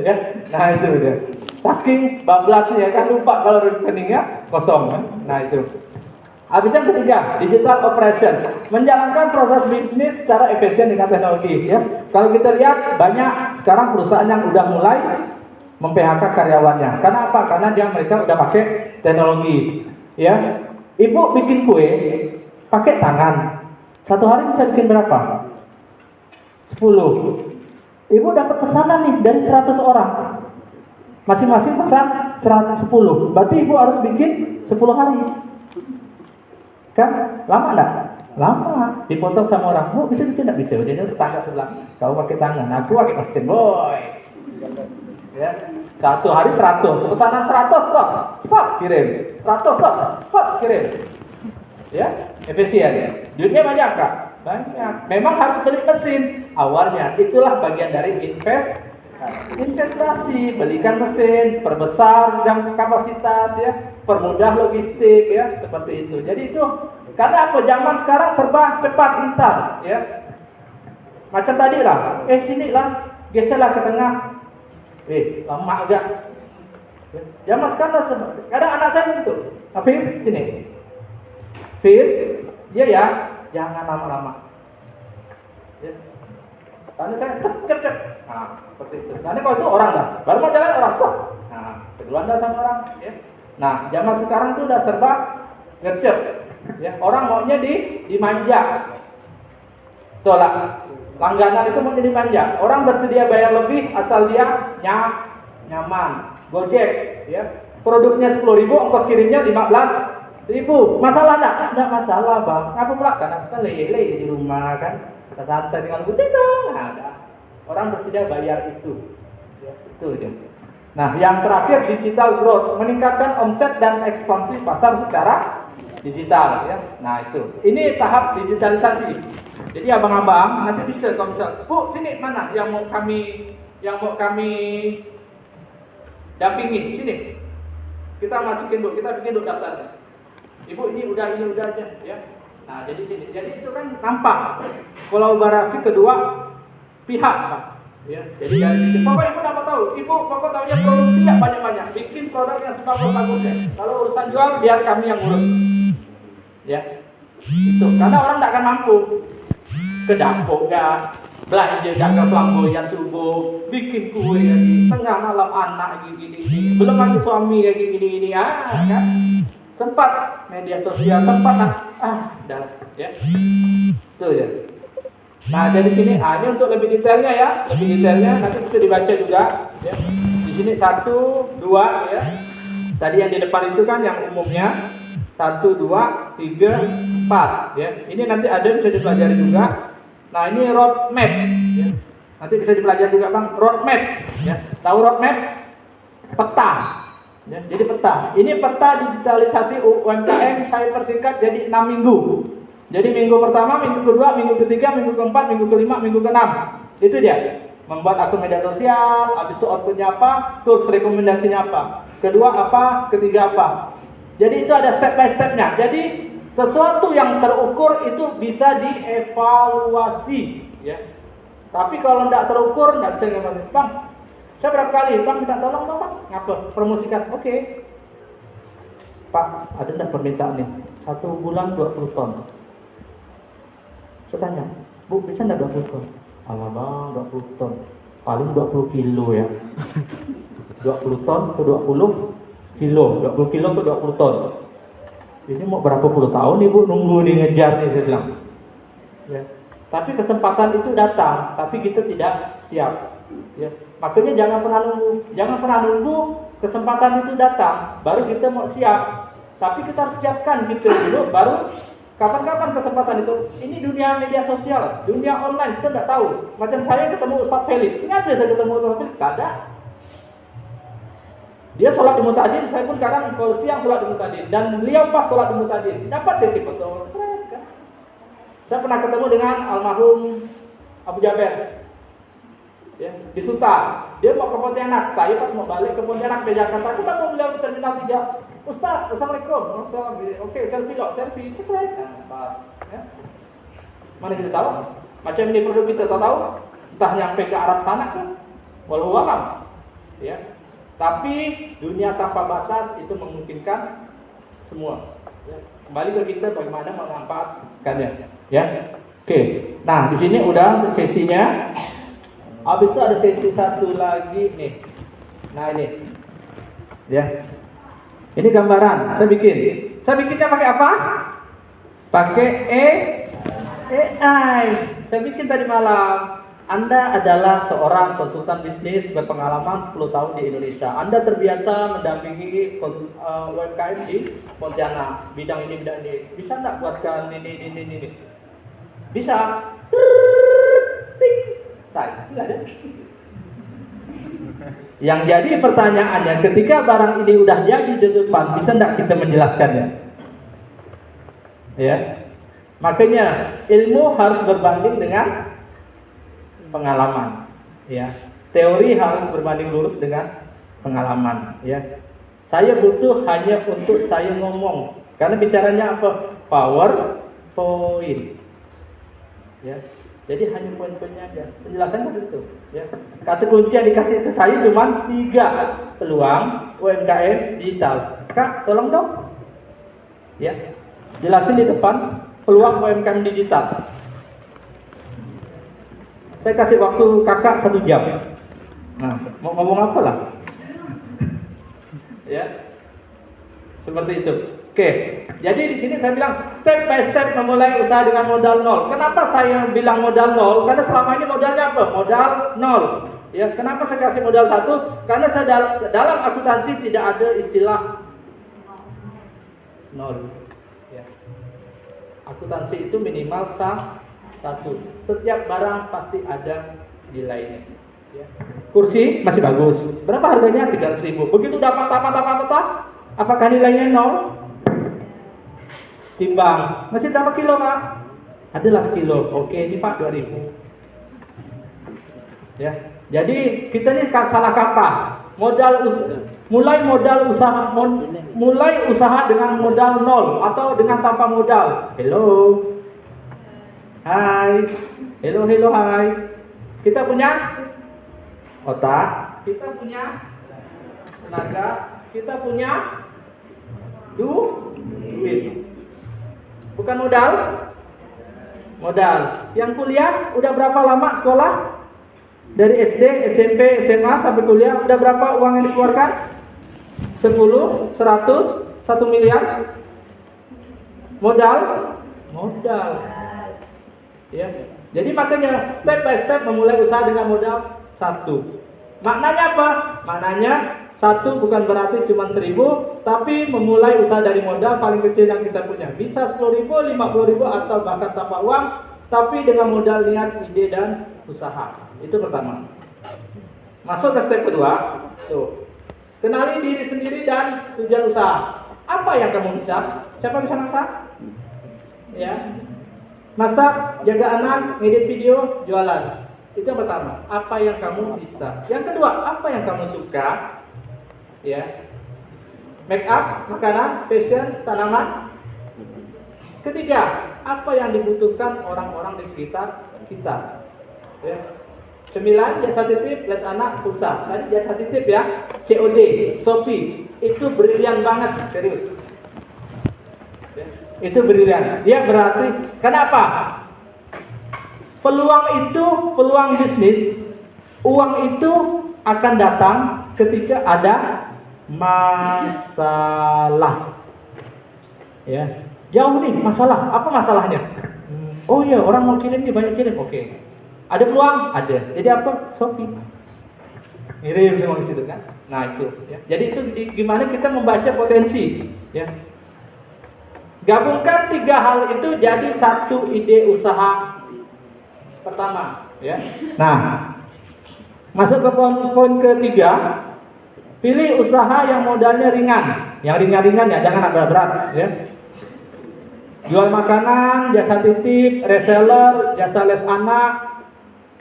Ya. Nah itu dia. Saking bablasnya kan lupa kalau rekeningnya kosong kan. Nah itu. Habis yang ketiga, digital operation, menjalankan proses bisnis secara efisien dengan teknologi. Ya, kalau kita lihat banyak sekarang perusahaan yang udah mulai mem-PHK karyawannya. Karena apa? Karena mereka udah pakai teknologi. Ya, ibu bikin kue pakai tangan, 1 hari bisa bikin berapa? 10. Ibu dapat pesanan nih dari 100 orang, masing-masing pesan 110. Berarti ibu harus bikin 10 hari. Kan lama enggak? Lama. Dipotong sama orang, Bu bisa bikin enggak? Bisa. Jadi tetangga sebelah, kau pakai tangan, aku pakai mesin, boy. Ya. 1 hari 100, pesanan 100 stop, kirim. 100 stop, kirim. Ya, efisien ya. Duitnya banyak Kak? Banyak. Memang harus beli mesin awalnya. Itulah bagian dari investasi, belikan mesin, perbesar jam kapasitas ya, permudah logistik ya, seperti itu. Jadi itu karena apa? Zaman sekarang serba cepat, instan ya. Macam tadi lah, sini lah, geserlah ke tengah. Lama agak. Zaman sekarang kadang anak saya begitu. Hafiz, sini. Hafiz, iya ya, jangan lama-lama. Ya. Karena saya cep. Nah, seperti itu. Nanti kalau itu orang dah, baru mau jalan orang stop. Nah, keduluan dah sama orang. Ya. Nah, zaman sekarang tuh udah serba gercep. Ya, orang maunya dimanja. Tuh lah, langganan itu maunya dimanja. Orang bersedia bayar lebih asal dia nyaman. Gojek, ya. Produknya 10.000, ongkos kirimnya 15.000. Masalah enggak? Enggak masalah, Bang. Ngapa pula? Karena kita lele di rumah kan. Santai tinggal gunting dong. Nah, orang bersedia bayar itu. Ya, itu aja. Nah, yang terakhir digital growth, meningkatkan omset dan ekspansi pasar secara digital ya. Nah itu, ini tahap digitalisasi. Jadi abang-abang nanti bisa kalau misal, Bu sini mana yang mau kami dampingi sini. Kita masukin dulu, kita bikin dulu daftarnya. Ibu ini udah aja ya. Nah jadi sini, jadi itu kan nampak kolaborasi kedua pihak Pak. Ya, jadi dari bikin pokoknya ibu mau tahu, ibu pokok tahunya produksi ya banyak-banyak, bikin produk yang sebagus-bagus ya. Kalau urusan jual biar kami yang urus. Ya, itu karena orang tidak akan mampu ke dapur ya, belanja ke flamboyan subuh, bikin kue lagi, tengah malam anak gini, belum lagi suami lagi gini kan, sempat media sosial sempat dah ya, itu ya. Nah dari sini, ini untuk lebih detailnya ya, nanti bisa dibaca juga ya. Di sini 1, 2 ya. Tadi yang di depan itu kan yang umumnya 1, 2, 3, 4 ya. Ini nanti ada bisa dipelajari juga. Nah ini roadmap ya. Nanti bisa dipelajari juga Bang, roadmap ya. Tahu roadmap? Peta ya. Jadi peta. Ini peta digitalisasi UMKM saya persingkat jadi 6 minggu. Jadi minggu pertama, minggu kedua, minggu ketiga, minggu keempat, minggu kelima, minggu keenam. Itu dia. Membuat akun media sosial, habis itu outputnya apa, tools rekomendasinya apa. Kedua apa, ketiga apa. Jadi itu ada step by stepnya. Jadi sesuatu yang terukur itu bisa dievaluasi ya. Tapi kalau tidak terukur, tidak bisa ngevaluasi. Bang, saya berapa kali, Bang minta tolong dong Bang. Ngapa? Promosikan. Oke. Pak, ada enggak permintaan nih? 1 bulan 20 ton. Saya tanya, Bu bisa enggak 20 ton? Alah Bang, 20 ton. Paling 20 kilo ya. 20 ton ke 20 kilo. 20 kilo ke 20 ton. Ini mau berapa puluh tahun Ibu nunggu nih ngejar nih saya bilang. Ya. Tapi kesempatan itu datang, tapi kita tidak siap. Ya. Makanya jangan pernah nunggu kesempatan itu datang, baru kita mau siap. Tapi kita harus siapkan gitu dulu, baru kapan-kapan kesempatan itu. Ini dunia media sosial, dunia online, kita nggak tahu. Macam saya ketemu Ustaz Felix, sengaja saya ketemu Ustaz Felix, tak ada. Dia sholat di Mutadin, saya pun kadang kalau siang sholat di Mutadin, dan beliau pas sholat di Mutadin, dapat sesi foto. Saya pernah ketemu dengan almarhum Abu Jaber, ya, di Suta. Dia mau ke Pontianak, saya pas mau balik ke Pontianak ke Jakarta, kita mau beliau di Terminal 3. Ustaz, Assalamualaikum. Oke, selfie, cekrek. Ya. Mana kita tahu? Macam ini produk kita tahu, entah nyampe ke Arab sana kan, walau alam. Ya. Tapi dunia tanpa batas itu memungkinkan semua. Ya. Kembali ke kita bagaimana memanfaatkannya. Ya, oke. Nah di sini udah untuk sesinya. Habis itu ada sesi satu lagi nih. Nah ini, ya. Ini gambaran. Saya bikinnya pakai apa? Pakai AI. Saya bikin tadi malam. Anda adalah seorang konsultan bisnis berpengalaman 10 tahun di Indonesia. Anda terbiasa mendampingi UMKM di Pontianak, bidang ini. Bisa nggak buatkan ini? Bisa. Saya nggak ada. Yang jadi pertanyaannya, ketika barang ini udah jadi di depan, bisa nggak kita menjelaskannya? Ya, makanya ilmu harus berbanding dengan pengalaman, ya. Teori harus berbanding lurus dengan pengalaman, ya. Saya butuh hanya untuk saya ngomong, karena bicaranya apa? PowerPoint, ya. Jadi hanya poin-poinnya aja, penjelasannya begitu, ya. Kata kunci yang dikasih ke saya cuma 3 peluang UMKM digital. Kak, tolong dong, ya. Jelasin di depan peluang UMKM digital. Saya kasih waktu kakak 1 jam. Nah, mau ngomong apa lah? Ya, seperti itu. Oke, jadi di sini saya bilang step by step memulai usaha dengan modal 0. Kenapa saya bilang modal 0? Karena selama ini modalnya apa? Modal 0. Ya, kenapa saya kasih modal 1? Karena saya dalam akuntansi tidak ada istilah 0. Ya. Akuntansi itu minimal 1. Setiap barang pasti ada nilainya. Ya. Kursi masih bagus. Berapa harganya? 300.000. Begitu dapat, apakah nilainya 0? timbang. Masih berapa kilo, Pak? Adalah sekilo. Oke, ini Pak 2000. Ya. Jadi kita ini salah kaprah. Mulai usaha dengan modal nol atau dengan tanpa modal. Hello. Hai. Hello, hai. Kita punya otak, kita punya tenaga, kita punya duit. Bukan modal? Modal. Yang kuliah udah berapa lama sekolah? Dari SD, SMP, SMA sampai kuliah udah berapa uang yang dikeluarkan? 10, 100, 1 miliar? Modal? Modal. Ya. Jadi makanya step by step memulai usaha dengan modal 1. Maknanya apa? Maknanya 1 bukan berarti cuma 1000, tapi memulai usaha dari modal paling kecil yang kita punya. Bisa 10.000, 50.000 atau bahkan tanpa uang, tapi dengan modal niat, ide dan usaha. Itu pertama. Masuk ke step kedua. Tuh. Kenali diri sendiri dan tujuan usaha. Apa yang kamu bisa? Siapa bisa masak? Ya. Masak, jaga anak, ngedit video, jualan. Itu yang pertama. Apa yang kamu bisa? Yang kedua, apa yang kamu suka? Ya. Make up, makanan, fashion, tanaman. Ketiga, apa yang dibutuhkan orang-orang di sekitar kita? Ya. Cemilan, jasa titip, les anak, pulsa. Tadi jasa titip ya, COD, Shopee. Itu brilian banget, serius. Itu brilian. Dia berarti, kenapa? Peluang bisnis, uang itu akan datang ketika ada masalah. Ya, jauh nih masalah. Apa masalahnya? Oh iya, orang mau kirim nih, banyak kirim. Oke. Ada peluang? Ada. Jadi apa? Shopee. Ngirim semua di situ kan. Nah itu. Ya. Jadi itu gimana kita membaca potensi. Ya. Gabungkan 3 hal itu jadi satu ide usaha pertama. Ya. Nah, masuk ke poin ketiga. Pilih usaha yang modalnya ringan. Yang ringan-ringan ya, jangan berat-berat. Ya. Jual makanan, jasa titip, reseller, jasa les anak,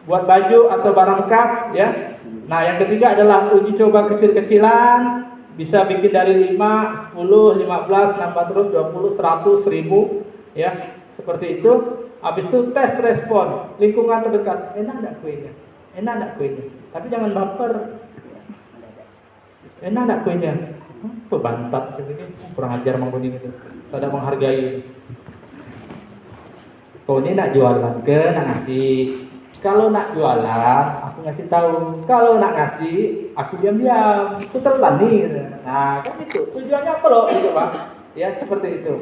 buat baju atau barang bekas. Ya. Nah, yang ketiga adalah uji coba kecil-kecilan. Bisa bikin dari 5, 10, 15, nambah terus 20, 100, 1000 ya. Seperti itu. Habis itu tes respon lingkungan terdekat. Enak enggak kuenya? Enak enggak kuenya? Tapi jangan baper. Enak enggak kuenya? Tuh bantat gitu. Kurang ajar Mang Boni gitu. Tidak menghargai. Kau ini nak jualan ke nak ngasih. Kalau nak jualan, aku ngasih tahu. Kalau nak ngasih, aku diam-diam. Itu telan nih. Nah, kan itu. Tujuannya apa loh, gitu Pak? Ya, seperti itu.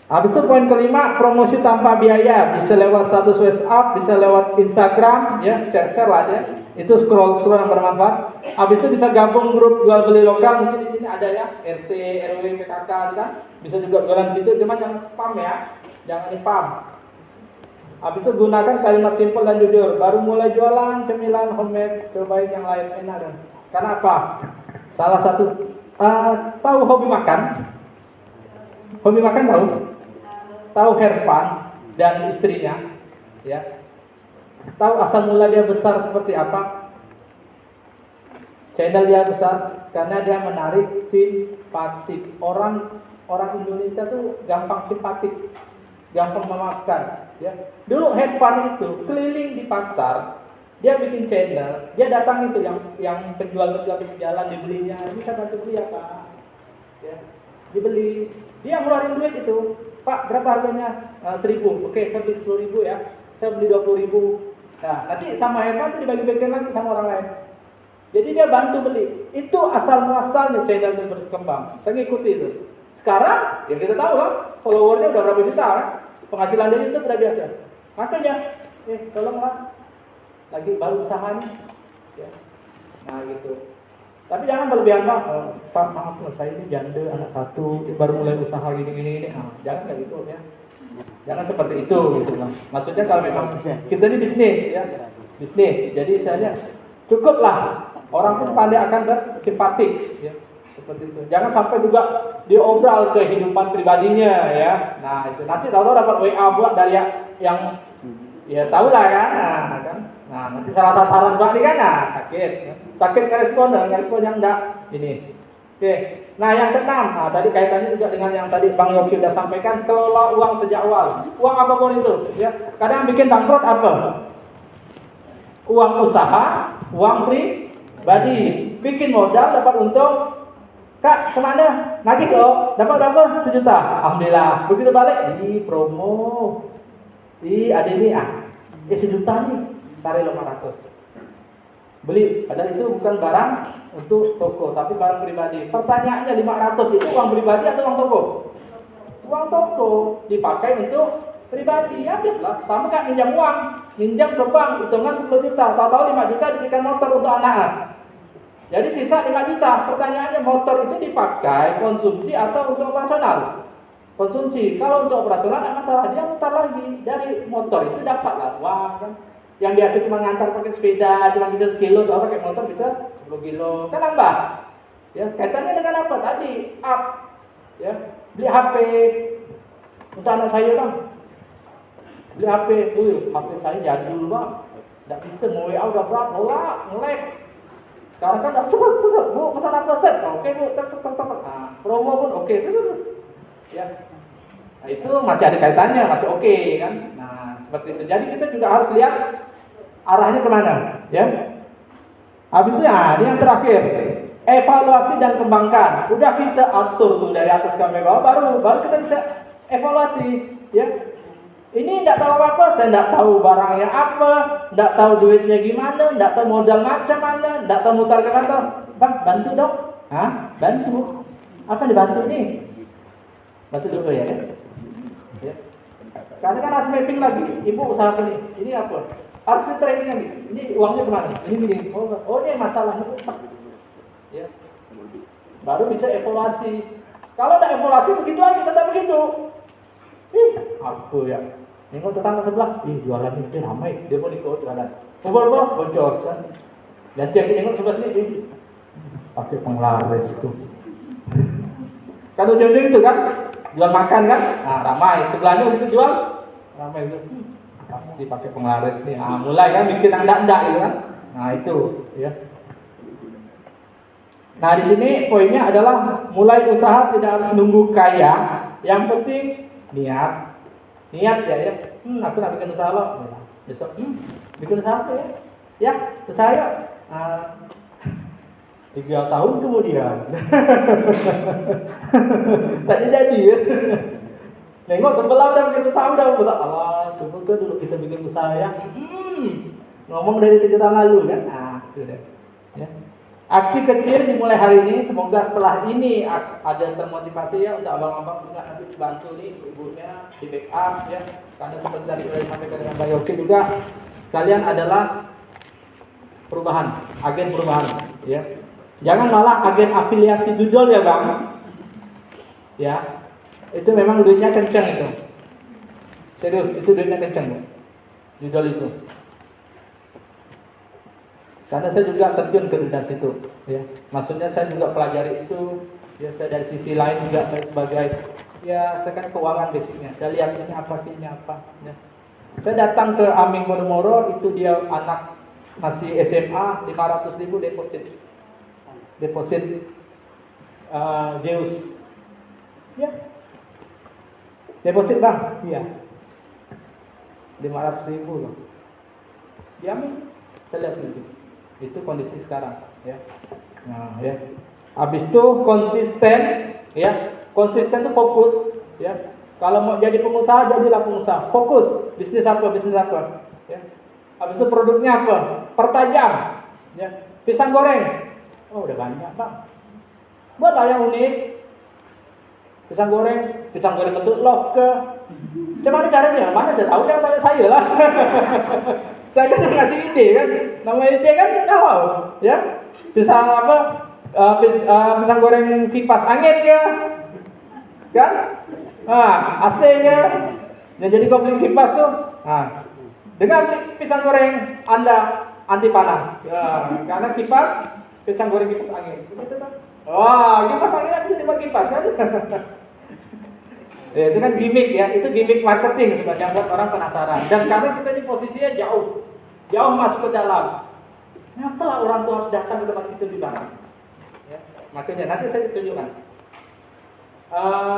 Habis itu poin kelima, promosi tanpa biaya. Bisa lewat status WhatsApp, bisa lewat Instagram, ya, share-share lah ya. Itu scroll-scroll yang bermanfaat. Habis itu bisa gabung grup jual beli lokal. Mungkin di sini ada ya, RT, RW, PKK, kan? Bisa juga jualan di situ. Cuma jangan spam ya, jangan spam. Habis itu gunakan kalimat simpel dan jujur. Baru mulai jualan cemilan homemade, cobain yang lain enak dan. Karena apa? Salah satu tahu hobi makan? Hobi makan tahu? Tahu Hervan dan istrinya, ya. Tahu asal mula dia besar seperti apa? Channel dia besar karena dia menarik simpatik. Orang Indonesia tuh gampang simpatik, gampang memaafkan. Ya. Dulu Hervan itu keliling di pasar, dia bikin channel, dia datang itu yang penjual-penjual di jalan dibelinya, ini saya bantu beli ya Pak, ya, dibeli, dia ngeluarin duit itu, Pak berapa harganya? 1.000, oke saya beli 10.000 ya, saya beli 20.000, nah nanti sama Hervan itu dibagi-bagikan lagi sama orang lain, jadi dia bantu beli, itu asal muasalnya channel itu berkembang, saya ngikuti itu, sekarang ya kita tahu lah, followernya udah berapa juta kan? Penghasilan dari itu sudah biasa. Makanya, tolonglah, lagi baru usaha nih. Ya. Nah gitu. Tapi jangan berlebihan Pak. Pak maaf saya ini janda anak satu, baru mulai usaha gini. Nah, jangan kayak gitu ya. Jangan seperti itu gitu lah. Maksudnya kalau memang kita ini bisnis ya, bisnis. Jadi saya cukuplah. Orang pun pandai akan bersimpatik. Ya. Seperti itu. Jangan sampai juga diobral kehidupan pribadinya ya. Nah itu nanti tahu-tahu dapat WA buat dari yang ya tahu lah kan. Nah, kan. Nah nanti salah sasaran Pak nih kan, nah, sakit ngerespon yang enggak ini. Oke. Nah yang keenam, nah tadi kaitannya juga dengan yang tadi Bang Yogi sudah sampaikan, kelola uang sejak awal. Uang apapun itu, ya. Kadang bikin bangkrut apa? Uang usaha, uang pribadi, bikin modal dapat untung. Kak, kemana? Nagih loh, dapat berapa? 1 juta. Alhamdulillah. Begitu balik, promo. Ada ini 1 juta nih, tarik 500. Beli, padahal itu bukan barang untuk toko, tapi barang pribadi. Pertanyaannya 500 itu uang pribadi atau uang toko? Uang toko dipakai untuk pribadi, habislah. Sama kayak minjam uang, minjam ke bank, hitungan 10 juta, tahu-tahu 5 juta diberikan motor untuk anak. Jadi sisa 5 juta. Pertanyaannya, motor itu dipakai konsumsi atau untuk operasional? Konsumsi. Kalau untuk operasional tidak masalah, dia mutar lagi. Dari motor itu dapatlah uang kan. Yang biasa cuma ngantar pakai sepeda, cuma bisa 1 kilo, kalau pakai motor bisa 10 kilo. Kan nambah. Ya, kaitannya dengan apa? Tadi up. Ya, beli HP untuk anak saya Bang. Beli HP, HP saya jadul Bang. Tidak bisa, mau WA udah berat, nolak, sekarang kan set, Bu, pesan apa set? Oke Bu, tek. Nah, promo pun oke, ya. Nah, itu masih ada kaitannya, masih oke kan? Nah, seperti itu. Jadi kita juga harus lihat arahnya kemana, ya. Habis itu ini yang terakhir, evaluasi dan kembangkan. Udah kita atur tuh dari atas sampai bawah, baru kita bisa evaluasi, ya. Ini tidak tahu apa, saya tidak tahu barangnya apa, tidak tahu duitnya gimana, tidak tahu modal macam mana, tidak tahu mutar ke kantor. Bang, bantu dong. Bantu. Apa dibantu nih? Bantu dulu ya. Karena kan harus mapping lagi. Ibu usaha apa nih? Ini apa? Harus di training lagi. Ini uangnya kemana? Ini gini. Oh ini masalahnya. Ya. Baru bisa evaluasi. Kalau tidak evaluasi begitu aja, tetap begitu. Apa ya? Nengok tetangga sebelah, jualan ini ramai, dia mau ikut jualan. Ngobrol boncos kan. Dan yang nengok sebelah sini, pakai penglaris tuh. Kan ujung-ujung itu kan, jual makan kan, nah ramai. Sebelahnya begitu jual, ramai itu. Pasti pakai penglaris nih. Mulai kan mikir enggak gitu kan. Nah itu, ya. Nah di sini poinnya adalah mulai usaha tidak harus nunggu kaya, yang penting niat ya. Aku nak bikin usaha lo. Besok bikin usaha apa ya? Ya, usaha ya. 3 tahun kemudian. Tak jadi ya. Nengok sebelah udah bikin usaha udah besar. Allah, coba dulu kita bikin usaha ya. Ngomong dari 3 tahun lalu kan. Itu deh. Ya. Aksi kecil dimulai hari ini, semoga setelah ini ada termotivasi ya untuk abang-abang juga nanti dibantu nih ibunya di backup ya. Karena seperti tadi sudah disampaikan dengan Pak Yogi juga, kalian adalah perubahan, agen perubahan ya. Jangan malah agen afiliasi judul ya Bang. Ya. Itu memang duitnya kencang itu. Serius, itu duitnya kencang. Judul itu. Karena saya juga terjun ke dunia situ, ya. Maksudnya saya juga pelajari itu, ya saya dari sisi lain juga saya sebagai, ya saya kan keuangan basicnya. Saya lihat ini apa sih, ini apa. Ya. Saya datang ke Aming Podomoro, itu dia anak masih SMA, 500.000 deposit Zeus, ya. Deposit Bang, iya. 500.000 loh. Di Aming, saya lihat sedikit. Itu kondisi sekarang ya. Nah ya, habis itu konsisten ya, konsisten itu fokus ya. Kalau mau jadi pengusaha, jadilah pengusaha, fokus bisnis apa ya. Habis itu produknya apa, pertajam ya. Pisang goreng, udah banyak Bang, buatlah yang unik. Pisang goreng bentuk love ke, cuman caranya mana saya tahu, jangan tanya saya lah. Saya kan ngasih ide kan, nama ide kan awal, ya. Pisang pisang goreng kipas angin ya, kan? AC nya, yang jadi kopling kipas tuh. Dengan pisang goreng Anda anti panas, ya, karena kipas Pisang goreng kipas angin. Begitu kan? Wah, kipas angin bisa dipakai kipas kan? Ya, itu kan gimmick ya, itu gimmick marketing sebenarnya buat orang penasaran. Dan karena kita di posisinya jauh masuk ke dalam. Kenapa lah orang tua harus datang ke tempat itu di barang? Ya, makanya nanti saya tunjukkan.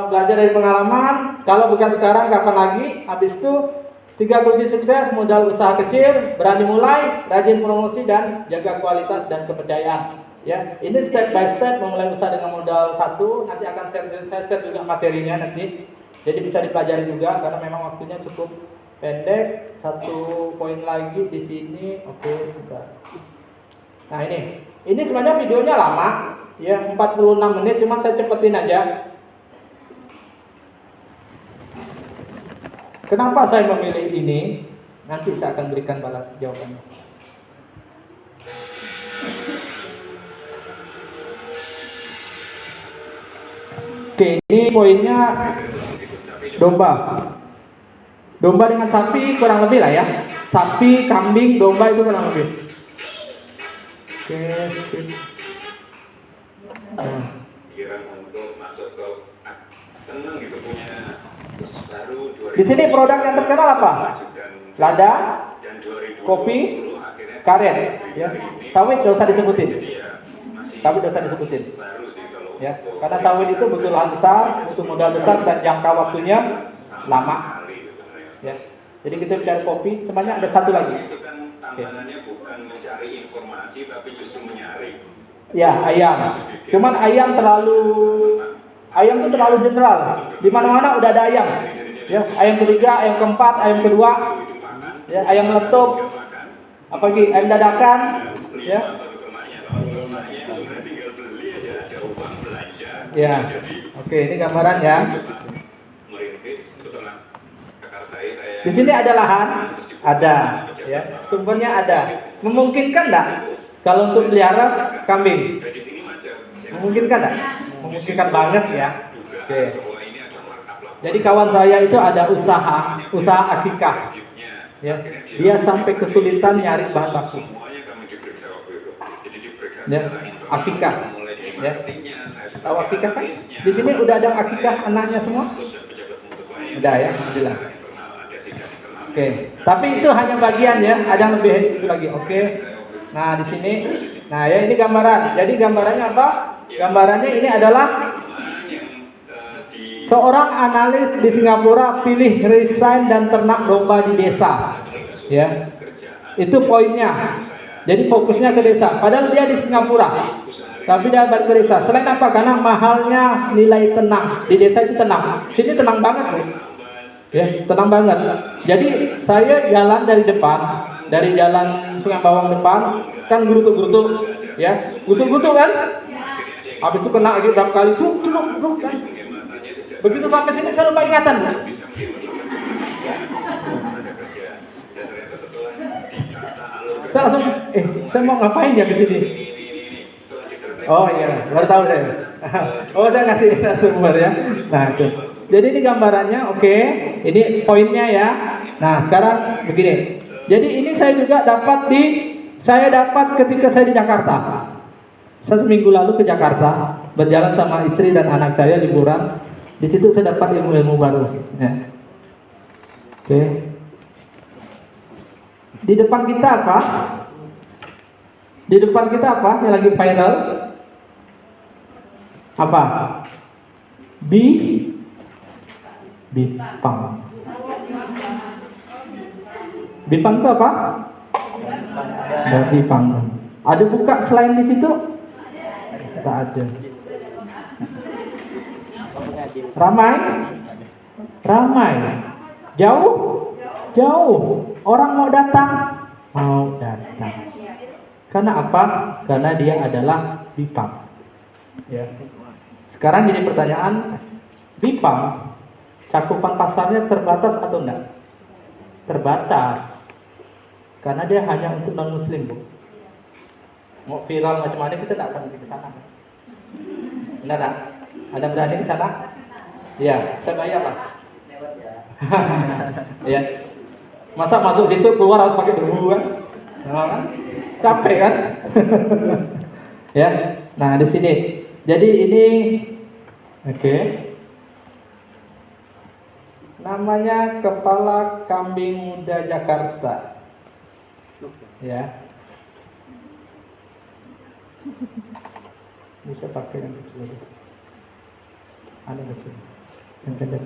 Belajar dari pengalaman, kalau bukan sekarang kapan lagi? Habis itu 3 kunci sukses: modal usaha kecil, berani mulai, rajin promosi, dan jaga kualitas dan kepercayaan. Ya, ini step by step memulai usaha dengan modal 1. Nanti akan saya share juga materinya nanti. Jadi bisa dipelajari juga karena memang waktunya cukup pendek. 1 poin lagi di sini. Oke, sudah. Nah, ini sebenarnya videonya lama, ya 46 menit, cuma saya cepetin aja. Kenapa saya memilih ini? Nanti saya akan berikan jawabannya. Oke, ini poinnya domba. Domba dengan sapi kurang lebih lah ya. Sapi, kambing, domba itu kurang lebih. Oke. Untuk masuk ke seneng gitu punya baru. Di sini produk yang terkenal apa? Lada, kopi, karet, ya. Sawit dosa disebutin. Sawit dosa disebutin. Ya, karena sawit itu butuh lahan besar, butuh modal besar, dan jangka waktunya lama. Ya. Jadi kita bicara kopi, sebenarnya ada satu lagi. Itu kan tantangannya bukan mencari informasi tapi justru menyaring. Ya, ayam. Cuman ayam itu terlalu general. Di mana-mana udah ada ayam. Ya, ayam ketiga, ayam keempat, ayam kedua, ya, ayam meletup, apalagi ayam dadakan, ya. Ya, oke, ini gambaran ya. Di sini ada lahan, ada, ya, sumbernya ada. Memungkinkan enggak kalau untuk pelihara kambing? Memungkinkan enggak? Memungkinkan banget ya. Oke. Jadi kawan saya itu ada usaha akikah. Ya, dia sampai kesulitan nyari bahan baku. Ya, akikah. Ya. Tahu akikah kan? Di sini udah ada akikah anaknya semua? Udah ya, alhamdulillah. Oke, tapi itu hanya bagian ya, ada yang lebih itu lagi. Oke. Nah, di sini, nah ya ini gambaran. Jadi gambarannya apa? Gambarannya ini adalah seorang analis di Singapura pilih resign dan ternak domba di desa. Ya. Itu poinnya. Jadi fokusnya ke desa. Padahal dia di Singapura. Tapi dia balik ke desa. Selain apa? Karena mahalnya nilai tenang. Di desa itu tenang. Sini tenang banget, Bu. Ya, tenang banget. Jadi saya jalan dari depan, dari jalan Sungai Bawang depan, kan gerutu-gerutu, ya, gerutu-gerutu kan. Habis itu kena lagi berapa kali tuh kan. Begitu sampai sini saya lupa ingatan, Bu. Saya langsung, saya mau ngapain ya ke sini? Oh iya, baru tahu saya. Oh, saya ngasih sumber ya. Nah, itu. Jadi ini gambarannya, oke. Ini poinnya ya. Nah, sekarang begini. Jadi ini saya juga dapat ketika saya di Jakarta. Saya seminggu lalu ke Jakarta, berjalan sama istri dan anak saya liburan. Di situ saya dapat ilmu-ilmu baru. Ya. Oke. Di depan kita apa? Di depan kita apa? Yang lagi viral? Apa? Bipang. Bipang itu apa? Bipang. Ada buka selain di situ? Tak ada. Ramai? Ramai. Jauh? Jauh. Orang mau datang? Mau datang. Karena apa? Karena dia adalah bipang. Ya. Sekarang jadi pertanyaan, bipang cakupan pasarnya terbatas atau enggak? Terbatas. Karena dia hanya untuk non muslim, Bu. Mau viral macam mana kita tidak akan pergi ke sana. Benar tak? Ada berani ke sana? Iya, saya bayar lah. Ya. Masa masuk situ keluar harus pakai debu kan? Nah, capek kan? Ya. Nah, di sini. Jadi ini oke. Namanya kepala kambing muda Jakarta. Ya. Bisa pakai yang kecil aja. Ada kecil. Yang pendek.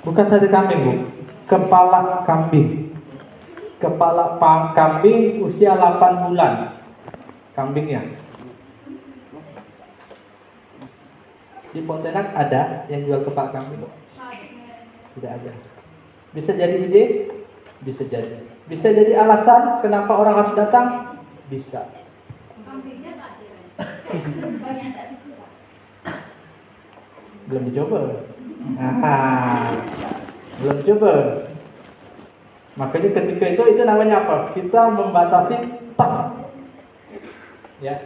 Bukan sate kambing, Bu. Kepala kambing. Kepala kambing usia 8 bulan. Kambingnya. Di Pontianak ada yang jual kepala kambing? Tidak ada. Bisa jadi ide? Bisa jadi. Bisa jadi alasan kenapa orang harus datang? Bisa. Belum dicoba. Belum coba. Makanya ketika itu namanya apa? Kita membatasi tak. Ya.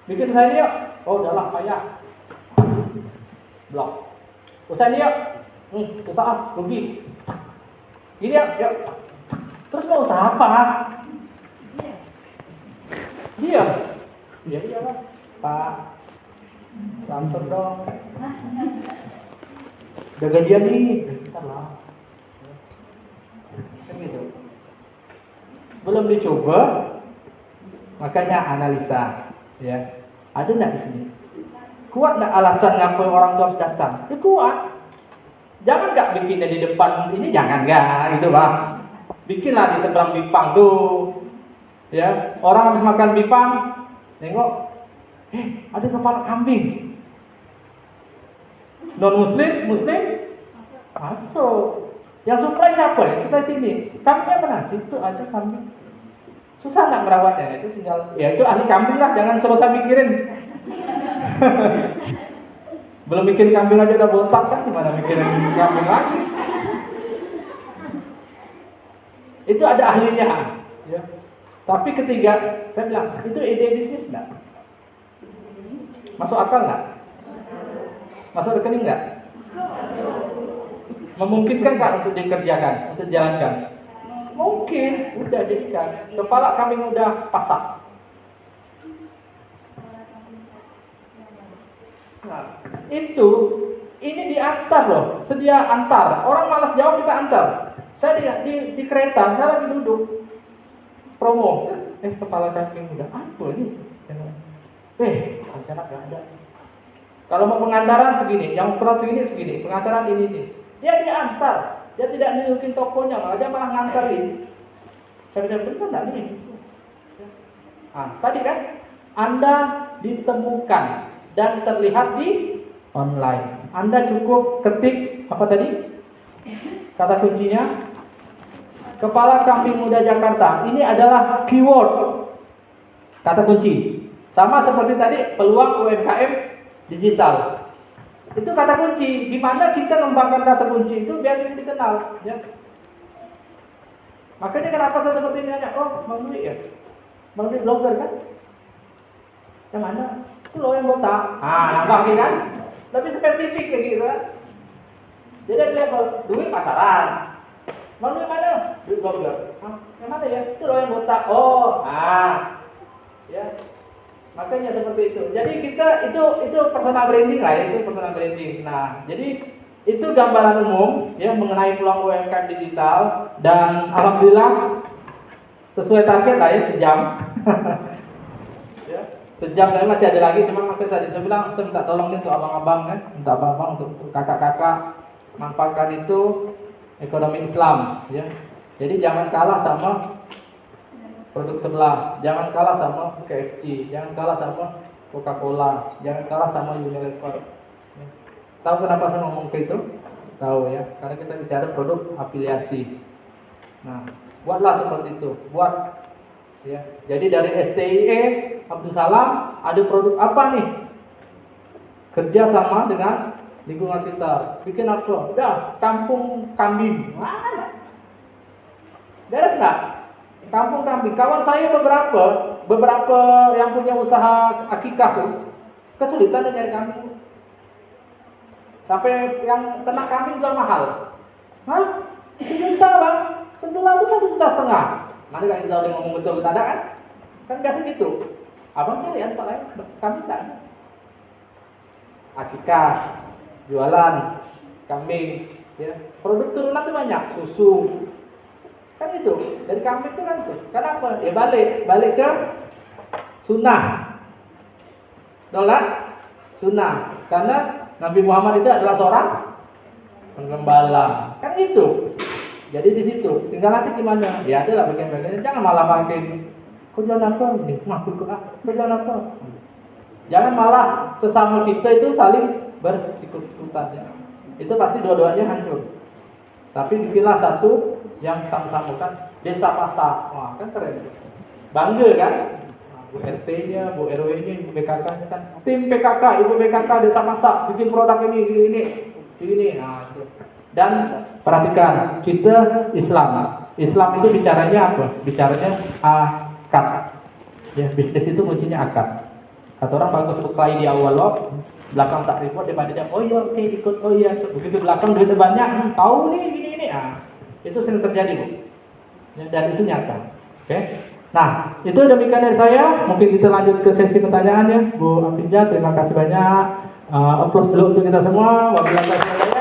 Bikin saya yuk. Oh, udahlah payah. Blok. Usah ini yuk. Usaha rugi. Gini yuk. Terus mau usaha apa? Dia. Iya lah. Pak. Santer dong. Udah gajian nih. Bentar lah. Kan gitu. Belum dicoba. Makanya analisa. Ya. Ada nggak di sini? Kuat nggak alasan ngapain orang tua harus datang? Ya kuat. Jangan nggak bikinnya di depan ini, jangan nggak gitu Bang. Bikinlah di seberang Bipang tuh. Ya, orang habis makan Bipang, nengok, ada kepala kambing. Non Muslim, masuk. Yang supply siapa ya? Supply sini. Kambingnya mana? Situ ada kambing. Susah nggak merawatnya? Itu tinggal, ya itu ahli kambing lah, jangan selesai mikirin. Belum bikin kambing aja udah botak kan, gimana mikirin kambing lagi? Itu ada ahlinya. Ya. Tapi ketiga, saya bilang, itu ide bisnis nggak? Masuk akal nggak? Masuk rekening nggak? Memungkinkan nggak untuk dikerjakan, untuk dijalankan? Mungkin, udah jadikan. Kepala kambing udah pasang. Nah, ini diantar loh, sedia antar. Orang malas jauh kita antar. Saya di kereta, saya lagi duduk promo. Kepala kambing udah apa nih? Rencana nggak ada. Kalau mau pengantaran segini, yang ukuran segini, pengantaran ini nih. Dia diantar, dia tidak nunjukin tokonya, malah dia malah nganterin. Saya benar nggak nih? Tadi kan Anda ditemukan dan terlihat di online. Anda cukup ketik apa tadi? Kata kuncinya kepala kambing muda Jakarta. Ini adalah keyword. Kata kunci. Sama seperti tadi peluang UMKM digital. Itu kata kunci. Gimana kita mengembangkan kata kunci itu biar bisa dikenal, ya. Makanya kenapa saya seperti ini nanya, Bang Dwi ya? Bang Dwi blogger kan? Yang mana? Itu loh yang botak. Nambah kan? Lebih spesifik kayak gitu kan? Jadi ada level, Dwi pasaran. Bang Dwi mana? Dwi blogger. Yang mana ya? Itu loh yang botak. Ya. Makanya seperti itu. Jadi kita itu personal branding lah, itu personal branding. Nah, jadi itu gambaran umum ya mengenai peluang UMKM digital dan alhamdulillah sesuai target lah ya sejam. Ya, sejam saya masih ada lagi, cuma makanya saya bilang saya minta tolong untuk abang-abang kan, minta abang-abang untuk kakak-kakak manfaatkan itu ekonomi Islam ya. Jadi jangan kalah sama produk sebelah, jangan kalah sama KFC, jangan kalah sama Coca-Cola, jangan kalah sama Unilever. Tahu kenapa saya ngomong ke itu? Tahu ya, karena kita bicara produk afiliasi. Nah, buatlah seperti itu, buat ya. Jadi dari STIE Abdul Salam ada produk apa nih? Kerja sama dengan lingkungan sekitar. Bikin apa? Udah, kampung kambing. Beres nggak? Kampung kambing. Kawan saya beberapa yang punya usaha akikah tuh kesulitan nyari kambing. Sampai yang ternak kambing jual mahal. 1 juta bang, sebulan itu 1,5 juta. Mana kan kita udah ngomong betul tak ada kan? Kan biasa gitu. Abang cari tempat lain, kami tak. Akikah, jualan, kambing, ya. Produk turunan itu banyak, susu. Kan itu, dari kambing itu kan tuh. Kenapa? Ya balik ke sunnah. Tolak sunnah. Karena Nabi Muhammad itu adalah seorang penggembala. Kan itu. Jadi di situ, tinggal nanti gimana? Ya adalah bagian-bagiannya. Jangan malah makin kau jalan apa ini? Ngaku kau jalan apa? Jangan malah sesama kita itu saling bersikut-sikutan. Ya. Itu pasti dua-duanya hancur. Tapi bikinlah satu yang sama-sama kan desa pasar. Wah kan keren. Bangga kan? Bu RT-nya, Bu RW-nya, Ibu BKK-nya kan. Tim PKK, Ibu BKK desa pasar bikin produk ini. Nah itu. Dan perhatikan, kita Islam. Islam itu bicaranya apa? Bicaranya akad. Ya, bisnis itu kuncinya akad. Kata orang bagus berkelahi di awal loh, belakang tak report daripada dia, oh iya oke ikut, oh iya begitu belakang duitnya banyak, tahu nih gini. Itu sering terjadi bu. Ya, dan itu nyata. Oke. Nah, itu demikian dari saya. Mungkin kita lanjut ke sesi pertanyaan ya, Bu Afinja. Terima kasih banyak. Applause dulu untuk kita semua. Wabillahi taufiq.